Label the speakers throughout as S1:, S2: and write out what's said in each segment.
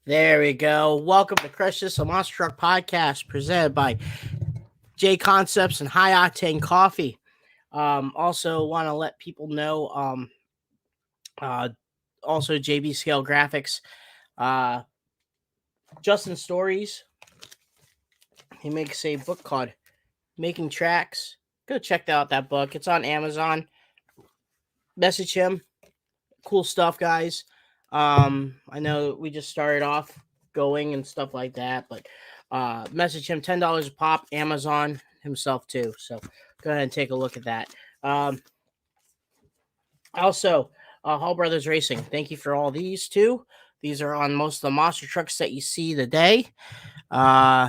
S1: There we go. Welcome to Crush This, a Monster Truck podcast presented by J Concepts and High Octane Coffee. Also, want to let people know. Uh, also JB Scale Graphics. Uh, Justin Stories. He makes a book called Making Tracks. Go check out that book. It's on Amazon. Message him. Cool stuff, guys. I know we just started off going and stuff like that, but message him $10 a pop, Amazon himself too. So go ahead and take a look at that. Um, also, Hall Brothers Racing. Thank you for all these too. These are on most of the monster trucks that you see today. Uh,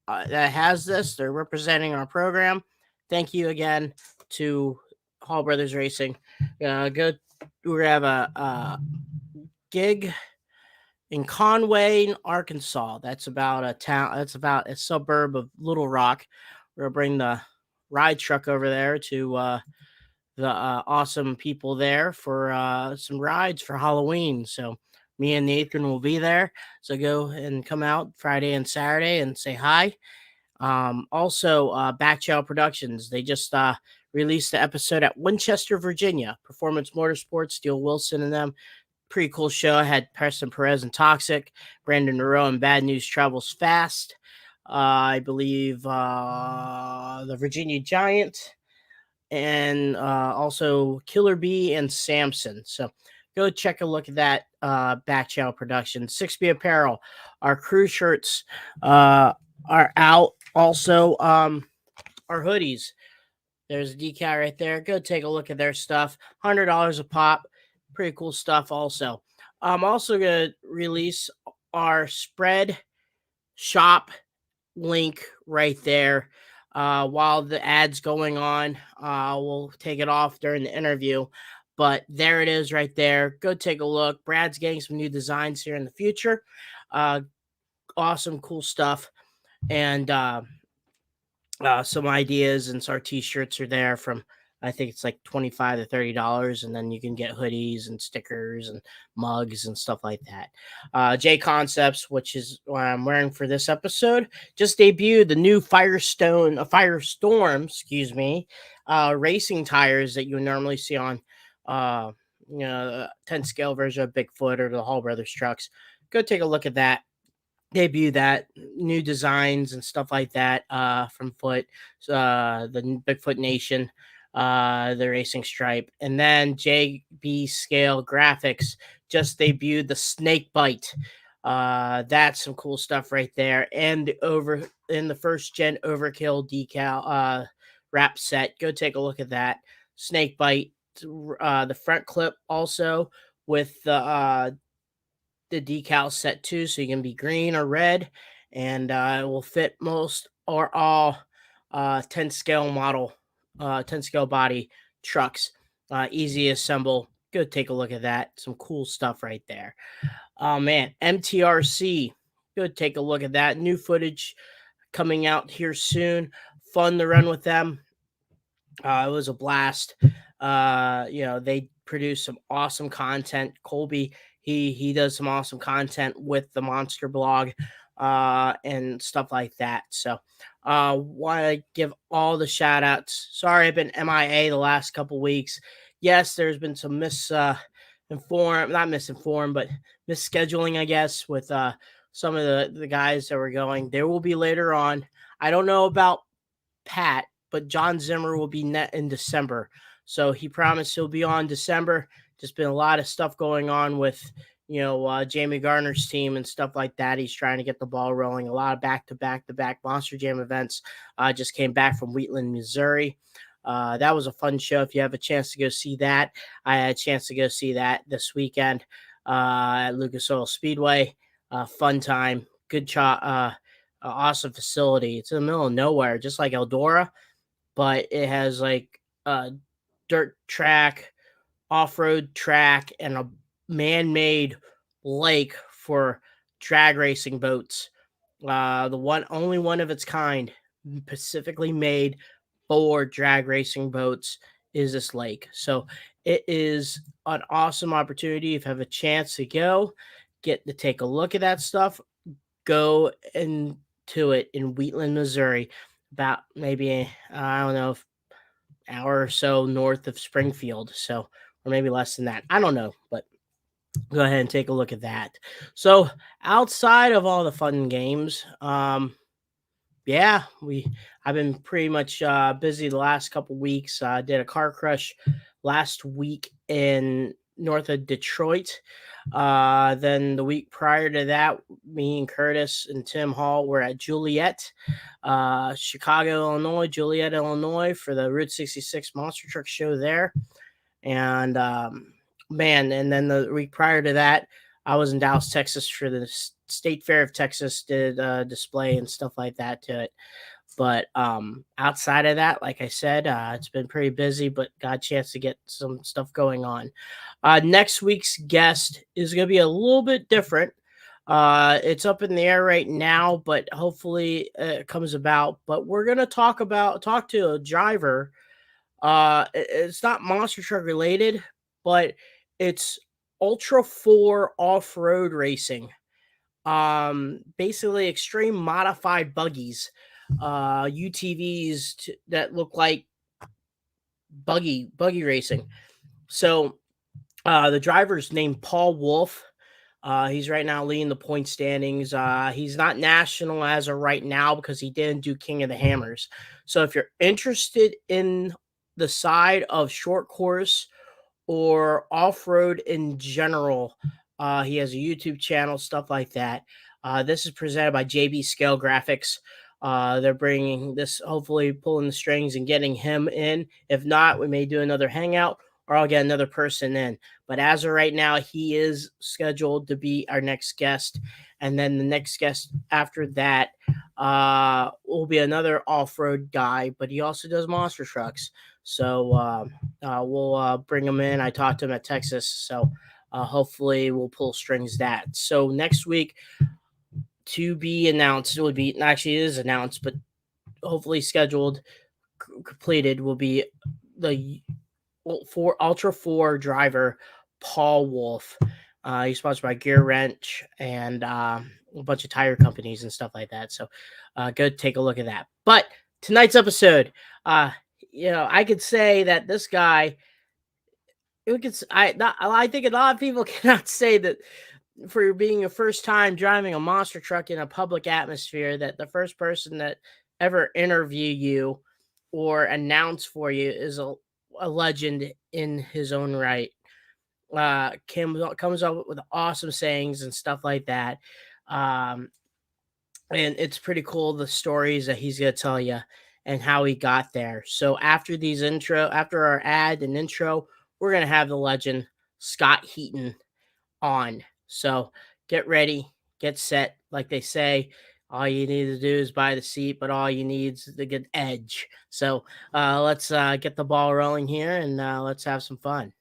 S1: that has this. They're representing our program. Thank you again to Hall Brothers Racing. Go. We're gonna have a gig in Conway, Arkansas. That's about a town. That's about a suburb of Little Rock. We're gonna bring the ride truck over there to the awesome people there for some rides for Halloween. So me and Nathan will be there. So go and come out Friday and Saturday and say hi. Also, Backchow Productions. They just released the episode at Winchester, Virginia. Performance Motorsports, Steel Wilson and them. Pretty cool show. I had Preston Perez and Toxic, Brandon Nero and Bad News Travels Fast. I believe the Virginia Giant and also Killer Bee and Samson. So go check a look at that back channel production. 6B Apparel, our crew shirts are out. Also, our hoodies. There's a decal right there. Go take a look at their stuff. $100 a pop. Pretty cool stuff. Also, I'm also gonna release our spread shop link right there. While the ad's going on, we'll take it off during the interview. But there it is right there. Go take a look. Brad's getting some new designs here in the future. Awesome, cool stuff. And some ideas and our t-shirts are there from I think it's like $25 to $30, and then you can get hoodies and stickers and mugs and stuff like that. J Concepts, which is what I'm wearing for this episode, just debuted the new Firestorm, excuse me, racing tires that you would normally see on, uh, 10 scale version of Bigfoot or the Hall Brothers trucks. Go take a look at that. Debut that new designs and stuff like that from Foot, the Bigfoot Nation, the Racing Stripe, and then JB Scale Graphics just debuted the Snake Bite. That's some cool stuff right there, and the first gen Overkill decal wrap set. Go take a look at that Snake Bite. The front clip also with the decal set too, so you can be green or red, and it will fit most or all 10 scale model, 10 scale body trucks. Easy to assemble. Go take a look at that. Some cool stuff right there. Oh man, MTRC. Go take a look at that. New footage coming out here soon. Fun to run with them. It was a blast. They produce some awesome content. Colby, he does some awesome content with the Monster Blog, and stuff like that. So, want to give all the shout outs. Sorry, I've been MIA the last couple weeks. Yes, there's been some not misinformed, but misscheduling, I guess, with some of the guys that were going. There will be later on. I don't know about Pat, but John Zimmer will be net in December. So he promised he'll be on December. Just been a lot of stuff going on with, Jamie Garner's team and stuff like that. He's trying to get the ball rolling. A lot of back-to-back Monster Jam events. Just came back from Wheatland, Missouri. That was a fun show. If you have a chance to go see that, I had a chance to go see that this weekend at Lucas Oil Speedway. Fun time. Good awesome facility. It's in the middle of nowhere, just like Eldora, but it has like a dirt track, off-road track, and a man-made lake for drag racing boats. Only one of its kind, specifically made for drag racing boats, is this lake. So it is an awesome opportunity if you have a chance to go. get to take a look at that stuff, go into it in Wheatland, Missouri, about maybe, I don't know, hour or so north of Springfield. So, or maybe less than that. I don't know, but go ahead and take a look at that. So, outside of all the fun games, yeah, I've been pretty much busy the last couple weeks. I did a car crush last week in north of Detroit. Then the week prior to that, me and Curtis and Tim Hall were at Juliet, Chicago, Illinois, Juliet, Illinois, for the Route 66 Monster Truck Show there. And man, and then the week prior to that, I was in Dallas, Texas for the State Fair of Texas, did a display and stuff like that to it. But outside of that, like I said, it's been pretty busy, but got a chance to get some stuff going on. Next week's guest is going to be a little bit different. It's up in the air right now, but hopefully it comes about. But we're going to talk to a driver. It's not monster truck related, but it's Ultra 4 off-road racing. Basically extreme modified buggies, UTVs that look like buggy racing. So the driver's named Paul Wolf. He's right now leading the point standings. He's not national as of right now because he didn't do King of the Hammers. So if you're interested in the side of short course or off-road in general, he has a YouTube channel, stuff like that. This is presented by JB Scale Graphics. They're bringing this, hopefully pulling the strings and getting him in. If not, we may do another hangout or I'll get another person in. But as of right now, he is scheduled to be our next guest. And then the next guest after that will be another off-road guy, but he also does monster trucks. So we'll bring him in. I talked to him at Texas, so hopefully we'll pull strings that. So next week, to be announced, it would be, actually it is announced, but hopefully scheduled, completed, will be the Ultra 4 driver, Paul Wolf. He's sponsored by Gear Wrench and a bunch of tire companies and stuff like that. So go take a look at that. But tonight's episode, I could say that this guy, I think a lot of people cannot say that for being a first time driving a monster truck in a public atmosphere, that the first person that ever interview you or announce for you is a legend in his own right. Comes up with awesome sayings and stuff like that. And it's pretty cool, the stories that he's going to tell you and how he got there. So after our ad and intro, we're going to have the legend Scott Heaton on. So get ready, get set. Like they say, all you need to do is buy the seat, but all you need is the good edge. So let's get the ball rolling here and let's have some fun.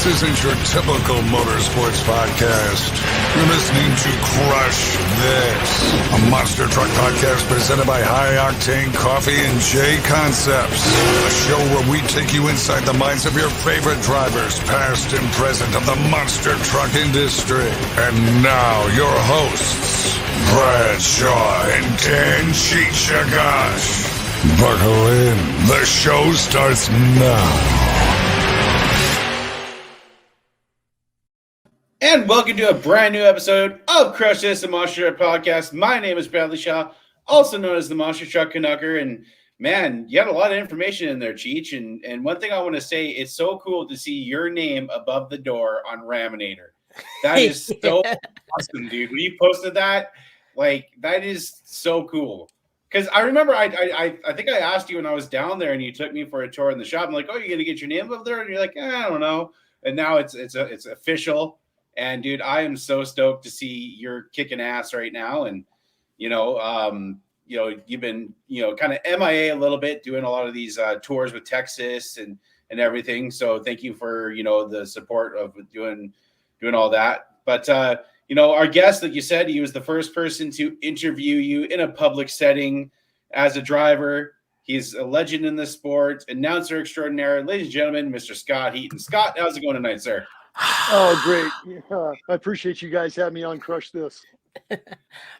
S2: This isn't your typical motorsports podcast. You're listening to Crush This, a monster truck podcast presented by High Octane Coffee and J Concepts. A show where we take you inside the minds of your favorite drivers, past and present, of the monster truck industry. And now, your hosts, Brad Shaw and Dan Cheech. Buckle in. The show starts now.
S3: And welcome to a brand new episode of Crush This, the Monster Truck Podcast. My name is Bradley Shaw. also known as the Monster Truck Canucker. And man, you had a lot of information in there, Cheech. And one thing I want to say, it's so cool to see your name above the door on Raminator. That is so awesome, dude. When you posted that, like that is so cool. Because I remember, I think I asked you when I was down there, and you took me for a tour in the shop. I'm like, oh, you're gonna get your name up there, and you're like, I don't know. And now it's official. And dude, I am so stoked to see you're kicking ass right now. And you know, you've been kind of MIA a little bit, doing a lot of these tours with Texas and everything. So thank you for the support of doing all that. But our guest, like you said, he was the first person to interview you in a public setting as a driver. He's a legend in the sport, announcer extraordinaire. Ladies and gentlemen, Mr. Scott Heaton. Scott, how's it going tonight, sir?
S4: Oh, great. Yeah, I appreciate you guys having me on Crush This.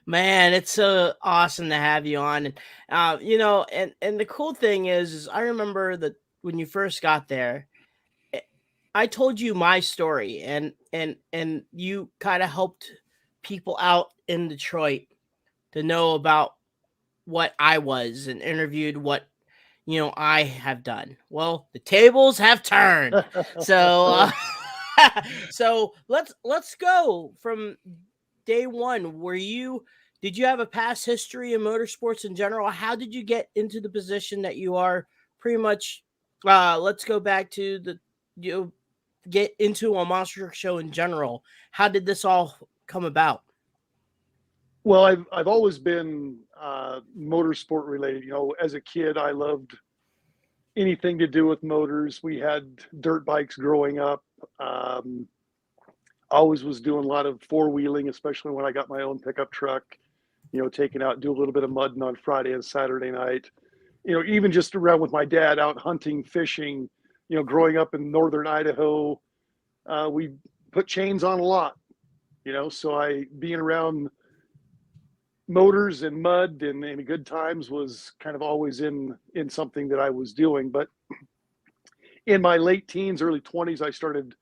S1: Man, it's so awesome to have you on. And and the cool thing is I remember that when you first got there, I told you my story, and you kind of helped people out in Detroit to know about what I was and interviewed what I have done. Well, the tables have turned. So so let's go from day one. Did you have a past history in motorsports in general? How did you get into the position that you are? Pretty much let's go back to get into a monster truck show in general. How did this all come about?
S4: Well, I've always been motorsport related. As a kid, I loved anything to do with motors. We had dirt bikes growing up. Always was doing a lot of four-wheeling, especially when I got my own pickup truck, taking out, do a little bit of mudding on Friday and Saturday night. Even just around with my dad out hunting, fishing, growing up in northern Idaho, we put chains on a lot, so being around motors and mud and good times was kind of always in something that I was doing. But in my late teens, early 20s, I started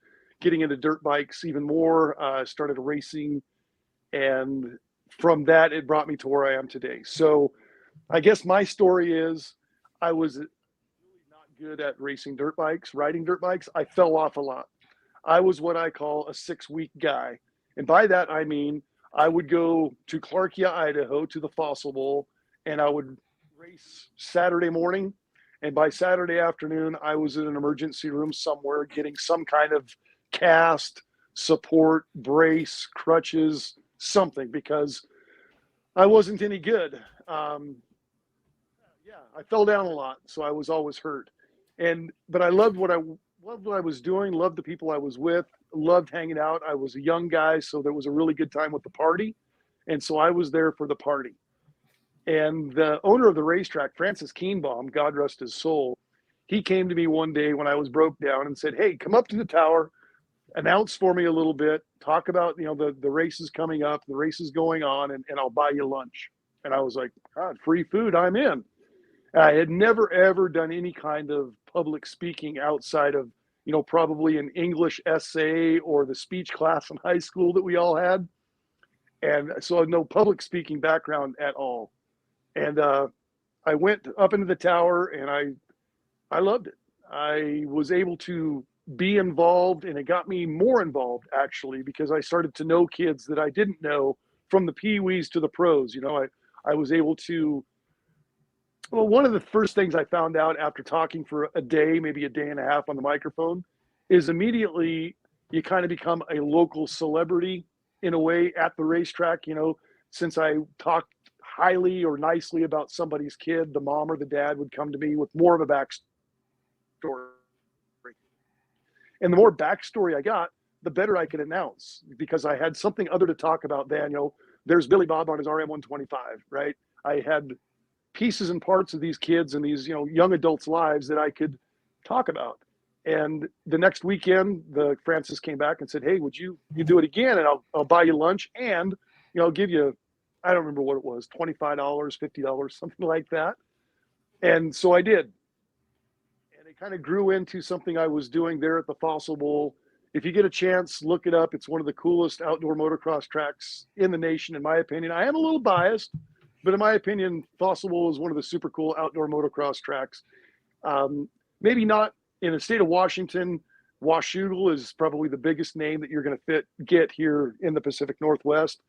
S4: getting into dirt bikes even more, started racing. And from that, it brought me to where I am today. So I guess my story is I was really not good at racing dirt bikes, riding dirt bikes. I fell off a lot. I was what I call a 6-week guy. And by that, I mean, I would go to Clarkia, Idaho, to the Fossil Bowl, and I would race Saturday morning. And by Saturday afternoon, I was in an emergency room somewhere getting some kind of cast, support, brace, crutches, something, because I wasn't any good. I fell down a lot, so I was always hurt. But I loved what I was doing, loved the people I was with, loved hanging out. I was a young guy, so there was a really good time with the party. And so I was there for the party. And the owner of the racetrack, Francis Keenbaum, God rest his soul, he came to me one day when I was broke down and said, hey, come up to the tower, announce for me a little bit, talk about, the races coming up, the races going on, and I'll buy you lunch. And I was like, God, free food, I'm in. I had never, ever done any kind of public speaking outside of, probably an English essay or the speech class in high school that we all had. And so I had no public speaking background at all. And I went up into the tower, and I loved it. I was able to be involved, and it got me more involved, actually, because I started to know kids that I didn't know, from the pee-wees to the pros. I was able to, well, one of the first things I found out after talking for a day, maybe a day and a half on the microphone, is immediately you kind of become a local celebrity in a way at the racetrack. Since I talked highly or nicely about somebody's kid, the mom or the dad would come to me with more of a backstory. And the more backstory I got, the better I could announce, because I had something other to talk about than, there's Billy Bob on his RM125, right? I had pieces and parts of these kids and these, young adults' lives that I could talk about. And the next weekend, the Francis came back and said, hey, would you do it again? And I'll buy you lunch, and, I'll give you, I don't remember what it was, $25, $50, something like that. And so I did. And it kind of grew into something I was doing there at the Fossil Bowl. If you get a chance, look it up. It's one of the coolest outdoor motocross tracks in the nation, in my opinion. I am a little biased, But in my opinion, Fossil is one of the super cool outdoor motocross tracks. Maybe not in the state of Washington. Washougal is probably the biggest name that you're going to get here in the Pacific Northwest.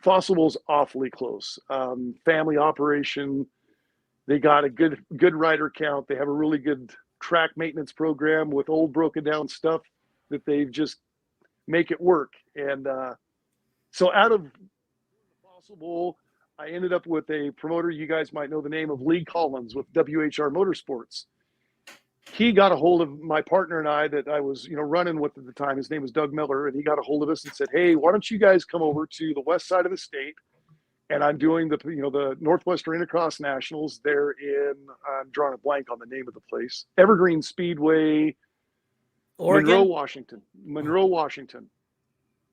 S4: Fossil's awfully close. Family operation. They got a good rider count. They have a really good track maintenance program with old broken down stuff that they've just make it work. And so out of Fossil, I ended up with a promoter. You guys might know the name of Lee Collins with WHR Motorsports. He got a hold of my partner and I that I was, running with at the time. His name was Doug Miller, and he got a hold of us and said, "Hey, why don't you guys come over to the west side of the state?" And I'm doing the Northwest Arena Cross Nationals there in, I'm drawing a blank on the name of the place, Evergreen Speedway,
S1: Oregon?
S4: Monroe, Washington.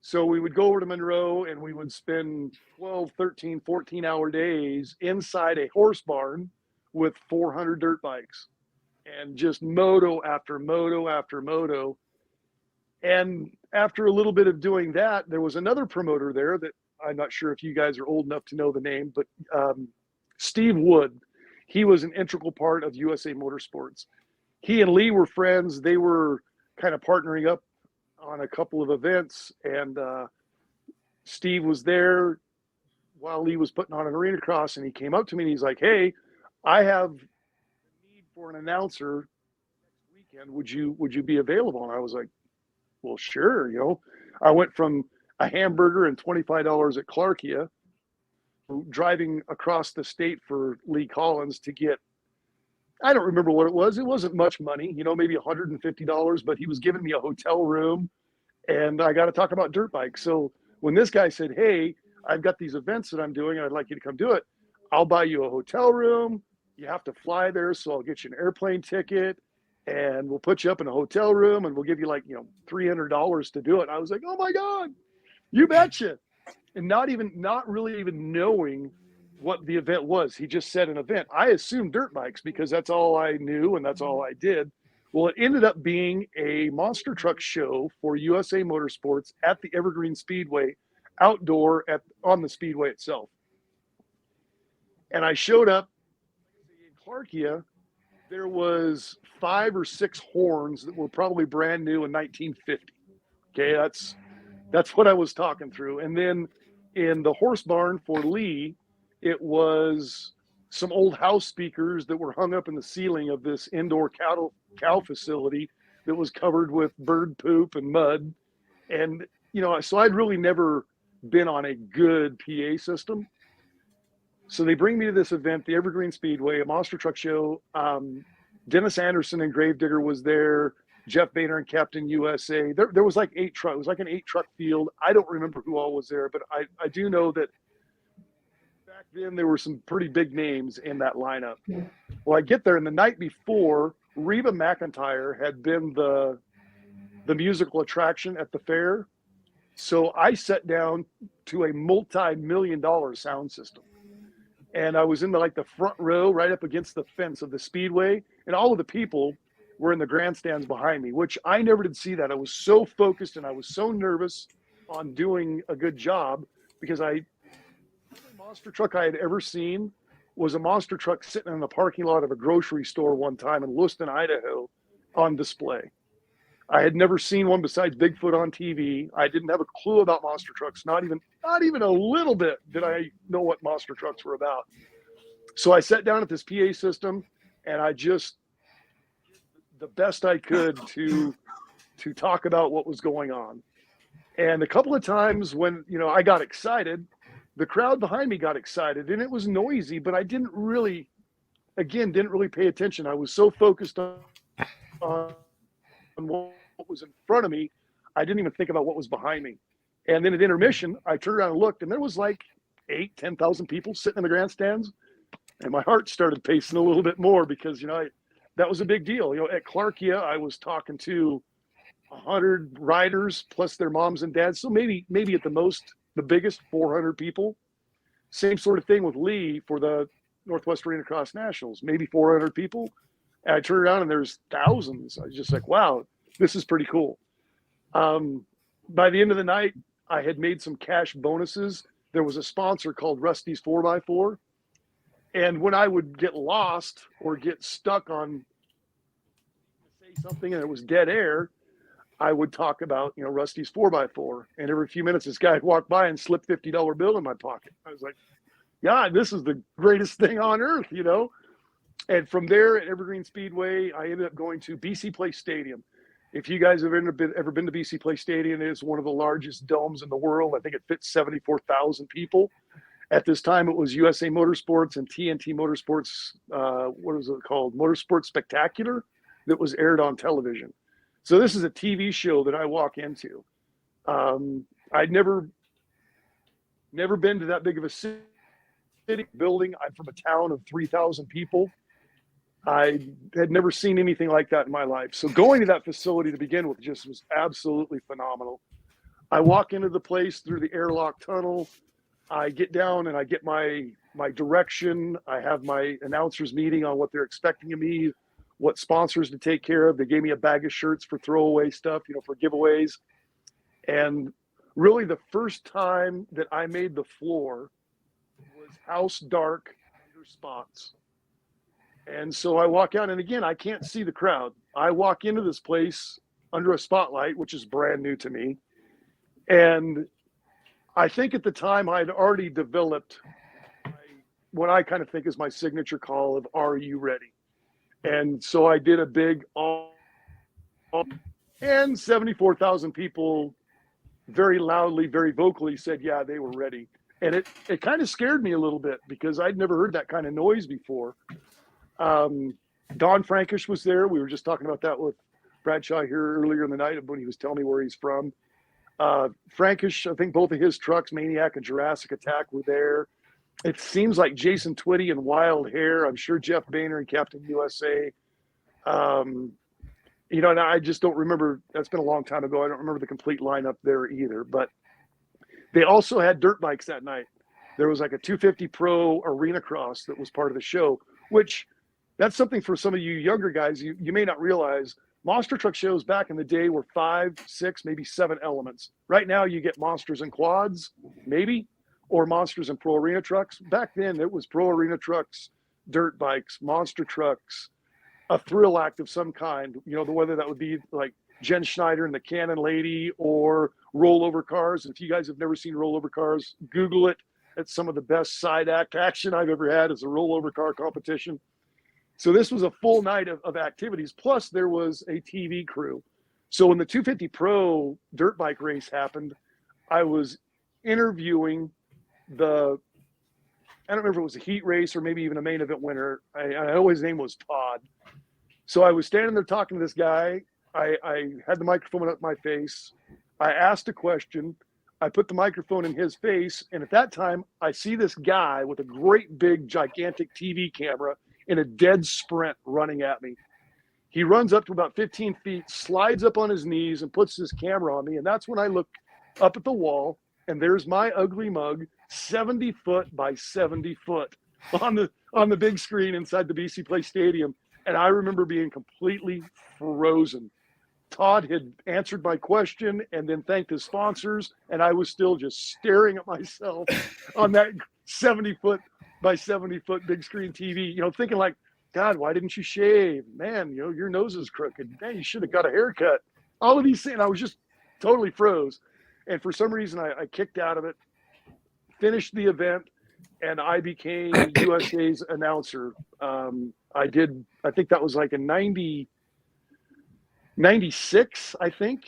S4: So we would go over to Monroe and we would spend 12, 13, 14-hour days inside a horse barn with 400 dirt bikes and just moto after moto after moto. And after a little bit of doing that, there was another promoter there that I'm not sure if you guys are old enough to know the name, but Steve Wood. He was an integral part of USA Motorsports. He and Lee were friends. They were kind of partnering up on a couple of events, and Steve was there while Lee was putting on an arena cross, and he came up to me and he's like, "Hey, I have a need for an announcer next weekend. Would you be available?" And I was like, "Well, sure." I went from a hamburger and $25 at Clarkia, driving across the state for Lee Collins to get, I don't remember what it was. It wasn't much money, maybe $150, but he was giving me a hotel room and I got to talk about dirt bikes. So when this guy said, "Hey, I've got these events that I'm doing and I'd like you to come do it. I'll buy you a hotel room. You have to fly there. So I'll get you an airplane ticket and we'll put you up in a hotel room and we'll give you $300 to do it." I was like, "Oh my God, you betcha." And not really even knowing what the event was. He just said an event. I assumed dirt bikes because that's all I knew and that's all I did. Well, it ended up being a monster truck show for USA Motorsports at the Evergreen Speedway, outdoor on the speedway itself. And I showed up in Clarkia. There was 5 or 6 horns that were probably brand new in 1950. Okay, that's what I was talking through. And then in the horse barn for Lee, it was some old house speakers that were hung up in the ceiling of this indoor cow facility that was covered with bird poop and mud. And, so I'd really never been on a good PA system. So they bring me to this event, the Evergreen Speedway, a monster truck show. Dennis Anderson and Gravedigger was there. Jeff Boehner and Captain USA. There was like 8 trucks. It was like an 8-truck field. I don't remember who all was there, but I do know that back then there were some pretty big names in that lineup. Well, I get there, and the night before, Reba McEntire had been the musical attraction at the fair. So I sat down to a multi-million-dollar sound system. And I was in the front row right up against the fence of the speedway, and all of the people were in the grandstands behind me, which I never did see that. I was so focused and I was so nervous on doing a good job because the monster truck I had ever seen was a monster truck sitting in the parking lot of a grocery store one time in Lewiston, Idaho, on display. I had never seen one besides Bigfoot on TV. I didn't have a clue about monster trucks. Not even a little bit did I know what monster trucks were about. So I sat down at this PA system and I just the best I could to talk about what was going on. And a couple of times when, I got excited, the crowd behind me got excited and it was noisy, but I didn't really pay attention. I was so focused on what was in front of me, I didn't even think about what was behind me. And then at intermission, I turned around and looked, and there was 10,000 people sitting in the grandstands. And my heart started pacing a little bit more because, that was a big deal. At Clarkia, I was talking to 100 riders plus their moms and dads. So maybe at the most, the biggest 400 people. Same sort of thing with Lee for the Northwest Arena Cross Nationals, maybe 400 people. And I turned around and there's thousands. I was just like, wow, this is pretty cool. By the end of the night, I had made some cash bonuses there was a sponsor called Rusty's 4x4. And when I would get lost or get stuck on say something and it was dead air, I would talk about, Rusty's 4x4. And every few minutes, this guy would walk by and slip $50 bill in my pocket. I was like, God, this is the greatest thing on earth. And from there at Evergreen Speedway, I ended up going to BC Place Stadium. If you guys have ever been to BC Place Stadium, it is one of the largest domes in the world. I think it fits 74,000 people. At this time, it was USA Motorsports and TNT Motorsports, what was it called? Motorsports Spectacular, that was aired on television. So this is a TV show that I walk into. I'd never been to that big of a city building. I'm from a town of 3,000 people. I had never seen anything like that in my life. So going to that facility to begin with just was absolutely phenomenal. I walk into the place through the airlock tunnel. I get down and I get my direction. I have my announcers meeting on what they're expecting of me, what sponsors to take care of. They gave me a bag of shirts for throwaway stuff, for giveaways. And really the first time that I made the floor was house dark under spots. And so I walk out, and again, I can't see the crowd. I walk into this place under a spotlight, which is brand new to me. And I think at the time I'd already developed what I kind of think is my signature call of, "Are you ready?" And so I did a big and 74,000 people very loudly, very vocally said, yeah, they were ready. And it kind of scared me a little bit because I'd never heard that kind of noise before. Don Frankish was there. We were just talking about that with Bradshaw here earlier in the night when he was telling me where he's from. Frankish, I think both of his trucks, Maniac and Jurassic Attack, were there. It seems like Jason Twitty and Wild Hair. I'm sure Jeff Boehner and Captain USA. And I just don't remember. That's been a long time ago. I don't remember the complete lineup there either. But they also had dirt bikes that night. There was like a 250 Pro Arena Cross that was part of the show, which that's something for some of you younger guys. You may not realize monster truck shows back in the day were 5, 6, maybe 7 elements. Right now you get monsters and quads, maybe, or monsters and pro arena trucks. Back then it was pro arena trucks, dirt bikes, monster trucks, a thrill act of some kind, whether that would be like Jen Schneider and the Cannon Lady or rollover cars. And if you guys have never seen rollover cars, Google it. It's some of the best side act action I've ever had as a rollover car competition. So this was a full night of activities. Plus there was a TV crew. So when the 250 Pro dirt bike race happened, I was interviewing I don't remember if it was a heat race or maybe even a main event winner. I know his name was Todd. So I was standing there talking to this guy. I had the microphone up my face. I asked a question. I put the microphone in his face. And at that time, I see this guy with a great big gigantic TV camera in a dead sprint running at me. He runs up to about 15 feet, slides up on his knees and puts his camera on me. And that's when I look up at the wall and there's my ugly mug, 70 foot by 70 foot on the big screen inside the BC Place Stadium. And I remember being completely frozen. Todd had answered my question and then thanked his sponsors. And I was still just staring at myself on that 70 foot by 70 foot big screen TV, thinking like, God, why didn't you shave? Man, your nose is crooked. Man, you should have got a haircut. All of these things, I was just totally froze. And for some reason, I kicked out of it, finished the event, and I became USA's announcer. I think that was like in 96, I think.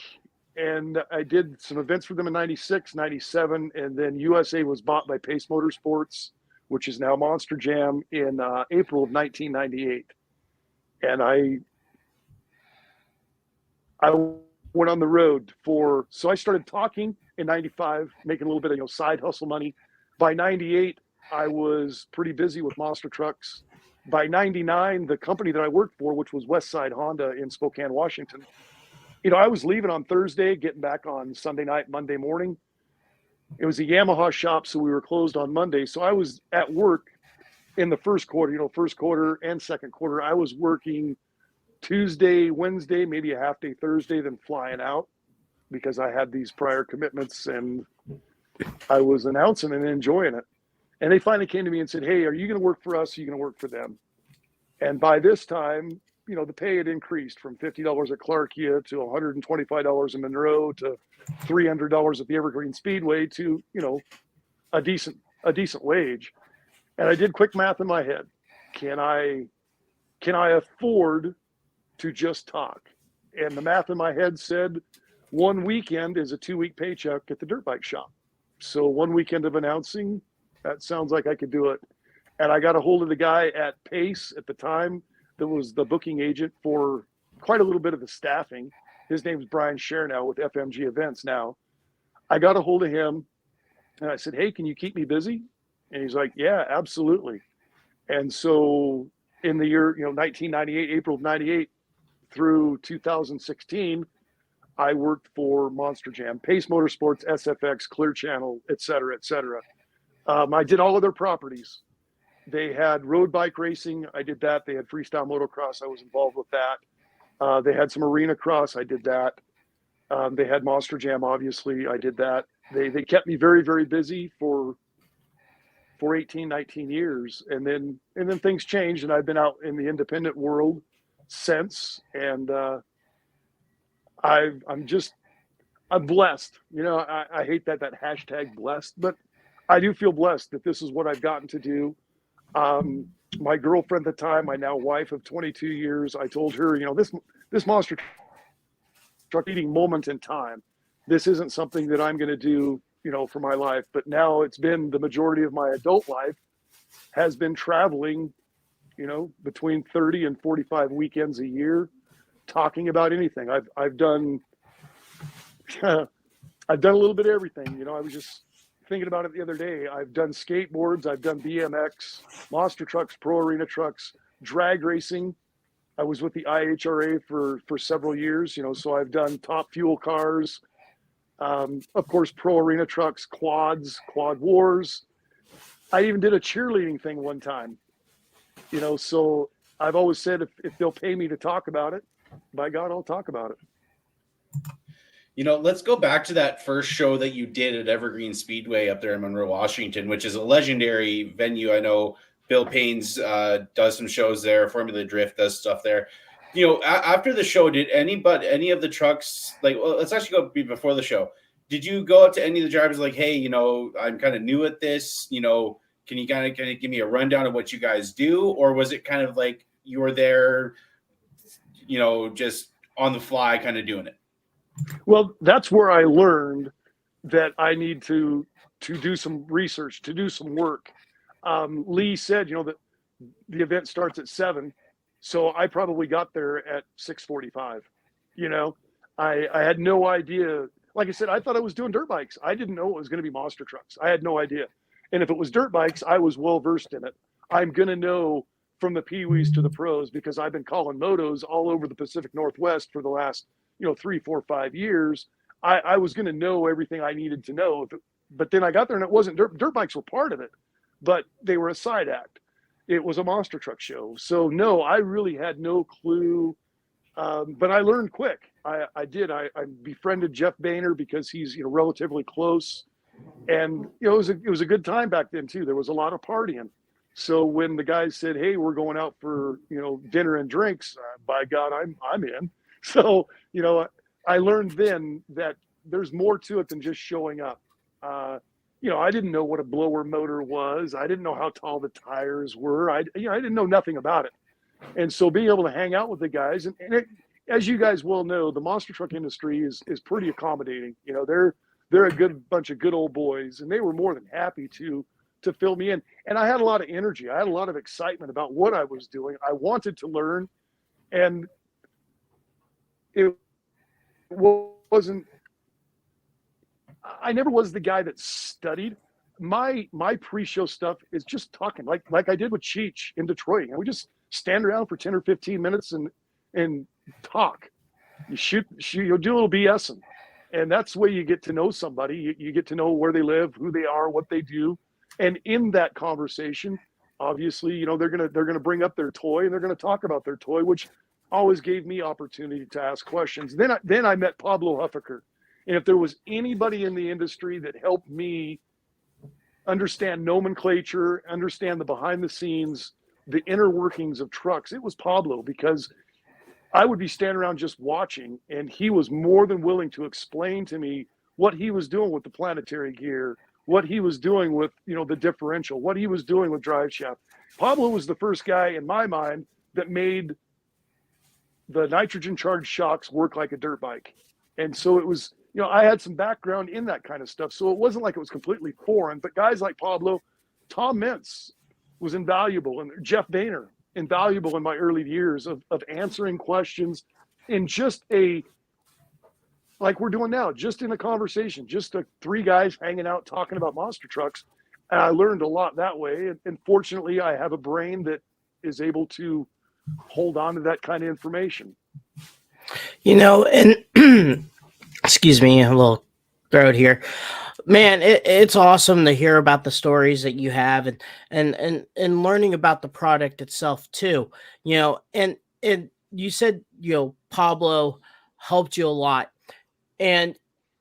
S4: And I did some events for them in 96, 97. And then USA was bought by Pace Motorsports, which is now Monster Jam, in April of 1998. And I went on the road so I started talking in 95, making a little bit of side hustle money. By 98, I was pretty busy with monster trucks. By 99, the company that I worked for, which was Westside Honda in Spokane, Washington, I was leaving on Thursday, getting back on Sunday night, Monday morning. It was a Yamaha shop, so we were closed on Monday. So I was at work in the first quarter and second quarter. I was working Tuesday, Wednesday, maybe a half day Thursday, then flying out because I had these prior commitments. And I was announcing and enjoying it. And they finally came to me and said, "Hey, are you going to work for us? Or are you going to work for them?" And by this time, the pay had increased from $50 at Clarkia to $125 in Monroe to $300 at the Evergreen Speedway to, a decent wage. And I did quick math in my head. Can I afford to just talk? And the math in my head said 1 weekend is a 2-week paycheck at the dirt bike shop. So 1 weekend of announcing, that sounds like I could do it. And I got a hold of the guy at Pace at the time that was the booking agent for quite a little bit of the staffing. His name's Brian Schernow with FMG Events now. I got a hold of him and I said, "Hey, can you keep me busy?" And he's like, "Yeah, absolutely." And so in the year, 1998, April of 98 through 2016, I worked for Monster Jam, Pace Motorsports, SFX, Clear Channel, et cetera, et cetera. I did all of their properties. They had road bike racing. I did that. They had freestyle motocross. I was involved with that. They had some arena cross. I did that. They had Monster Jam, obviously. I did that. They kept me very, very busy for 18, 19 years. And then things changed, and I've been out in the independent world since. And I'm blessed. I hate that hashtag blessed, but I do feel blessed that this is what I've gotten to do. My girlfriend at the time, my now wife of 22 years, I told her, this monster truck eating moment in time. This isn't something that I'm going to do, for my life. But now it's been the majority of my adult life has been traveling, between 30 and 45 weekends a year, talking about anything. I've done a little bit of everything. I was just thinking about it the other day. I've done skateboards, I've done BMX, monster trucks, pro arena trucks, drag racing. I was with the IHRA for several years, so I've done top fuel cars, of course, pro arena trucks, quads, quad wars. I even did a cheerleading thing one time, so I've always said if they'll pay me to talk about it, by God, I'll talk about it.
S3: Let's go back to that first show that you did at Evergreen Speedway up there in Monroe, Washington, which is a legendary venue. I know Bill Payne's does some shows there. Formula Drift does stuff there. After the show, did any of the trucks, let's actually go before the show. Did you go up to any of the drivers like, "Hey, I'm kind of new at this, can you kind of give me a rundown of what you guys do?" Or was it kind of like you were there, just on the fly kind of doing it?
S4: Well, that's where I learned that I need to do some research, to do some work. Lee said, that the event starts at 7. So I probably got there at 6:45. I had no idea. Like I said, I thought I was doing dirt bikes. I didn't know it was going to be monster trucks. I had no idea. And if it was dirt bikes, I was well versed in it. I'm going to know from the peewees to the pros because I've been calling motos all over the Pacific Northwest for the last 3, 4, 5 years. I was going to know everything I needed to know. But then I got there and it wasn't dirt bikes were part of it, but they were a side act. It was a monster truck show. So no, I really had no clue. But I learned quick. I did. I befriended Jeff Boehner because he's, relatively close. And, it was a good time back then too. There was a lot of partying. So when the guys said, "Hey, we're going out for, dinner and drinks," by God, I'm in. So, I learned then that there's more to it than just showing up. I didn't know what a blower motor was. I didn't know how tall the tires were. I didn't know nothing about it. And so being able to hang out with the guys, and as you guys well know, the monster truck industry is pretty accommodating. They're a good bunch of good old boys, and they were more than happy to fill me in. And I had a lot of energy. I had a lot of excitement about what I was doing. I wanted to learn, and it wasn't. I never was the guy that studied. My pre-show stuff is just talking, like I did with Cheech in Detroit. And we just stand around for 10 or 15 minutes and talk. You'll do a little BSing. And that's the way you get to know somebody. You get to know where they live, who they are, what they do. And in that conversation, obviously, they're gonna bring up their toy and they're gonna talk about their toy, which always gave me opportunity to ask questions. Then I met Pablo Huffaker. And if there was anybody in the industry that helped me understand nomenclature, understand the behind the scenes, the inner workings of trucks, it was Pablo, because I would be standing around just watching, and he was more than willing to explain to me what he was doing with the planetary gear, what he was doing with, the differential, what he was doing with drive shaft. Pablo was the first guy in my mind that made the nitrogen charged shocks work like a dirt bike. And so it was, I had some background in that kind of stuff. So it wasn't like it was completely foreign, but guys like Pablo, Tom Mintz was invaluable, and Jeff Boehner, invaluable in my early years of answering questions in just like we're doing now, just in a conversation, just three guys hanging out talking about monster trucks. And I learned a lot that way. And fortunately, I have a brain that is able to hold on to that kind of information.
S1: And excuse me, a little throat here. Man, it's awesome to hear about the stories that you have, and learning about the product itself too. And you said Pablo helped you a lot, and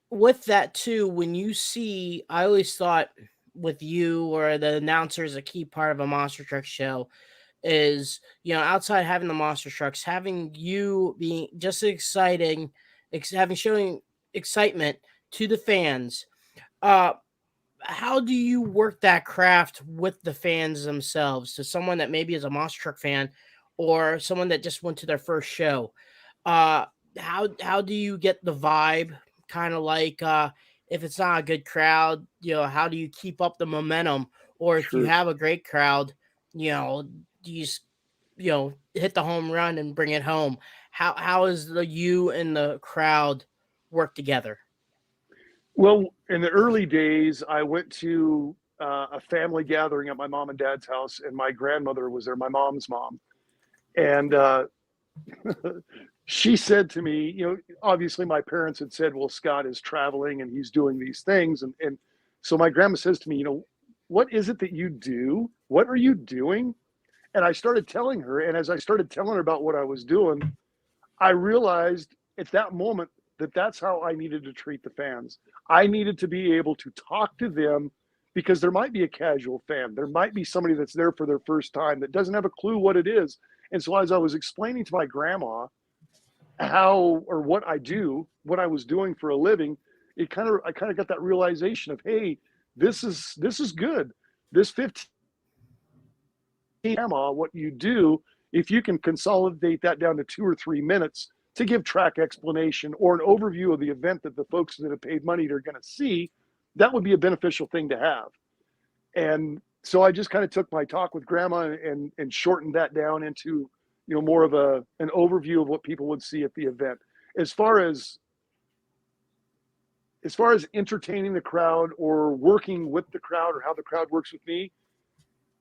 S1: with that too, when you see, I always thought with you or the announcer is a key part of a monster truck show is, outside having the monster trucks, having you being just exciting, having showing excitement to the fans. uh how do you work that craft with the fans themselves, to someone that maybe is a monster truck fan or someone that just went to their first show? uh how do you get the vibe, kind of like, if it's not a good crowd, how do you keep up the momentum? Or if you
S4: Sure.
S1: have a great crowd, do you hit the home run and bring it home? How is the you and the crowd work together?
S4: Well, in the early days, I went to a family gathering at my mom and dad's house, and my grandmother was there, my mom's mom. And she said to me, obviously my parents had said, well, Scott is traveling and he's doing these things. And so my grandma says to me, what is it that you do? What are you doing? And I started telling her. And as I started telling her about what I was doing, I realized at that moment that that's how I needed to treat the fans. I needed to be able to talk to them, because there might be a casual fan. There might be somebody that's there for their first time that doesn't have a clue what it is. And so as I was explaining to my grandma how or what I do, what I was doing for a living, I kind of got that realization of, hey, this is good. This 15, grandma, what you do, if you can consolidate that down to 2 or 3 minutes to give track explanation or an overview of the event that the folks that have paid money are going to see, that would be a beneficial thing to have. And so I just kind of took my talk with grandma and shortened that down into, more of an overview of what people would see at the event. As far as entertaining the crowd or working with the crowd or how the crowd works with me,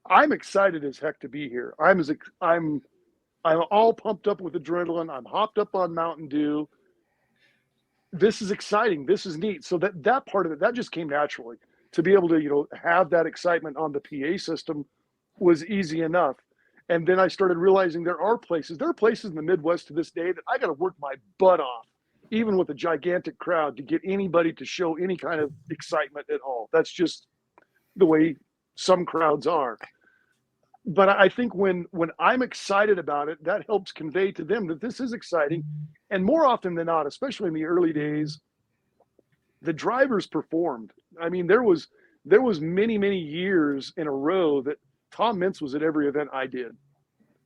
S4: I'm excited as heck to be here. I'm all pumped up with adrenaline. I'm hopped up on Mountain Dew. This is exciting. This is neat. So that part of it, that just came naturally. To be able to, have that excitement on the PA system was easy enough. And then I started realizing there are places in the Midwest to this day that I got to work my butt off, even with a gigantic crowd, to get anybody to show any kind of excitement at all. That's just the way some crowds are. But I think when I'm excited about it, that helps convey to them that this is exciting. And more often than not, especially in the early days, the drivers performed. I mean, there was many years in a row that Tom Mintz was at every event I did.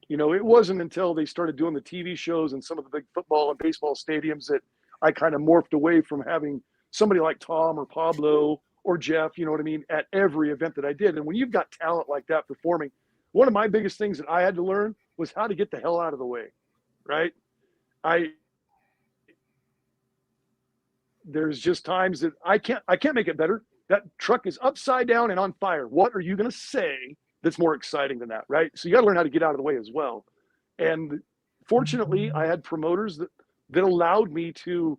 S4: It wasn't until they started doing the TV shows and some of the big football and baseball stadiums that I kind of morphed away from having somebody like Tom or Pablo or Jeff, you know what I mean, at every event that I did. And when you've got talent like that performing, one of my biggest things that I had to learn was how to get the hell out of the way, right? There's just times that I can't make it better. That truck is upside down and on fire. What are you going to say that's more exciting than that, right? So you got to learn how to get out of the way as well. And fortunately, I had promoters that allowed me to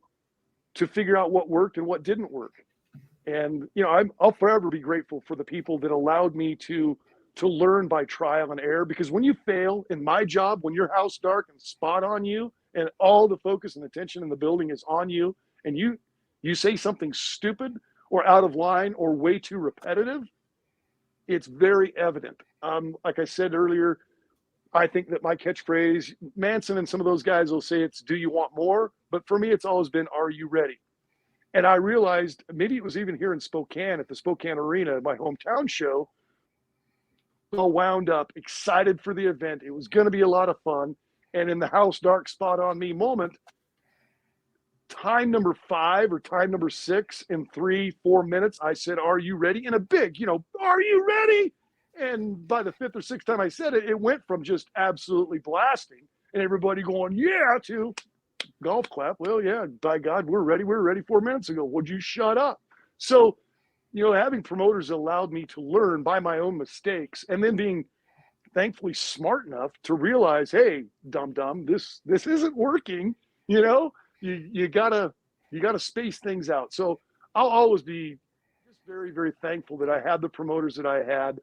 S4: figure out what worked and what didn't work. And I'll forever be grateful for the people that allowed me to learn by trial and error. Because when you fail in my job, when your house dark and spot on you, and all the focus and attention in the building is on you, and You say something stupid or out of line or way too repetitive, it's very evident. Like I said earlier, I think that my catchphrase, Manson and some of those guys will say it's, do you want more? But for me, it's always been, are you ready? And I realized, maybe it was even here in Spokane at the Spokane Arena, my hometown show, all wound up, excited for the event. It was going to be a lot of fun. And in the house dark spot on me moment, time number 5 or time number 6 in 3-4 minutes, I said, are you ready? In a big, are you ready? And by the 5th or 6th time I said it, it went from just absolutely blasting and everybody going, yeah, to golf clap. Well, yeah, by God, we're ready. We were ready 4 minutes ago. Would you shut up? So, having promoters allowed me to learn by my own mistakes and then being thankfully smart enough to realize, hey, dum-dum, this isn't working. You gotta space things out. So I'll always be just very, very thankful that I had the promoters that I had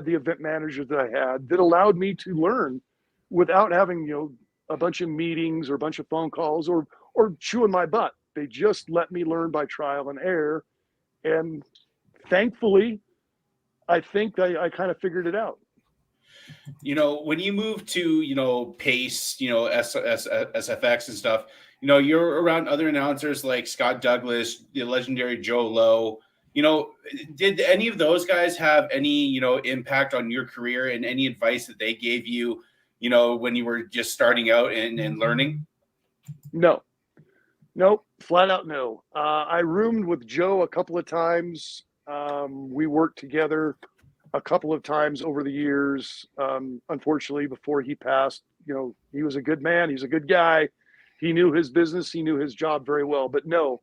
S4: the event managers that I had that allowed me to learn without having, a bunch of meetings or a bunch of phone calls or chewing my butt. They just let me learn by trial and error. And thankfully, I think I kind of figured it out.
S3: When you move to, Pace, SFX and stuff, you're around other announcers like Scott Douglas, the legendary Joe Lowe. Did any of those guys have any, impact on your career and any advice that they gave you, when you were just starting out and learning?
S4: No. Nope. Flat out no. I roomed with Joe a couple of times. We worked together a couple of times over the years. Unfortunately, before he passed, he was a good man. He's a good guy. He knew his business. He knew his job very well. But no,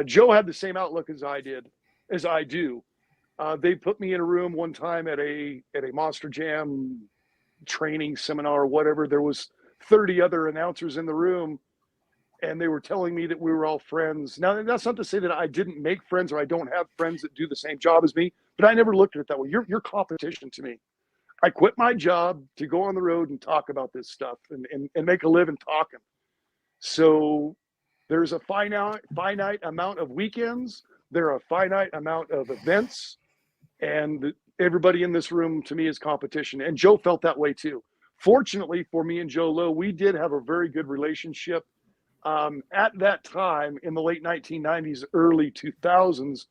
S4: Joe had the same outlook as I do. They put me in a room one time at a Monster Jam training seminar or whatever. There was 30 other announcers in the room, and they were telling me that we were all friends. Now, that's not to say that I didn't make friends or I don't have friends that do the same job as me, but I never looked at it that way. You're competition to me. I quit my job to go on the road and talk about this stuff and make a living talking. So there's a finite amount of weekends. There are a finite amount of events, and everybody in this room to me is competition. And Joe felt that way too. Fortunately for me and Joe Lowe, we did have a very good relationship. At that time in the late 1990s, early 2000s,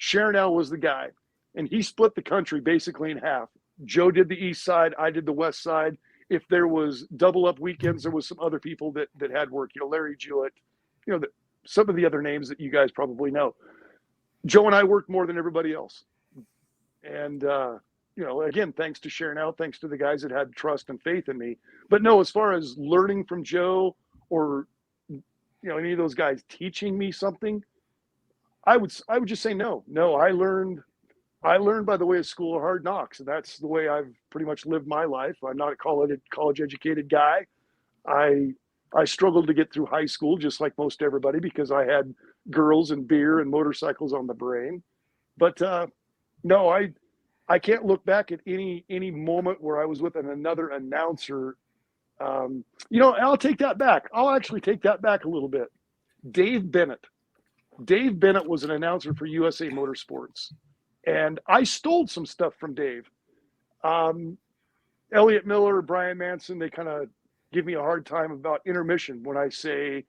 S4: Sharonell was the guy, and he split the country basically in half. Joe did the east side, I did the west side. If there was double up weekends, there was some other people that had work, Larry Jewett, some of the other names that you guys probably know. Joe and I worked more than everybody else. And, again, thanks to Sharonell, thanks to the guys that had trust and faith in me. But no, as far as learning from Joe or any of those guys teaching me something, I would just say no. I learned by the way of School of Hard Knocks, and that's the way I've pretty much lived my life. I'm not a college educated guy. I struggled to get through high school just like most everybody because I had girls and beer and motorcycles on the brain. But no, I can't look back at any moment where I was with another announcer. I'll take that back. I'll actually take that back a little bit. Dave Bennett. Dave Bennett was an announcer for USA Motorsports. And I stole some stuff from Dave. Elliot Miller, Brian Manson, they kind of give me a hard time about intermission when I say,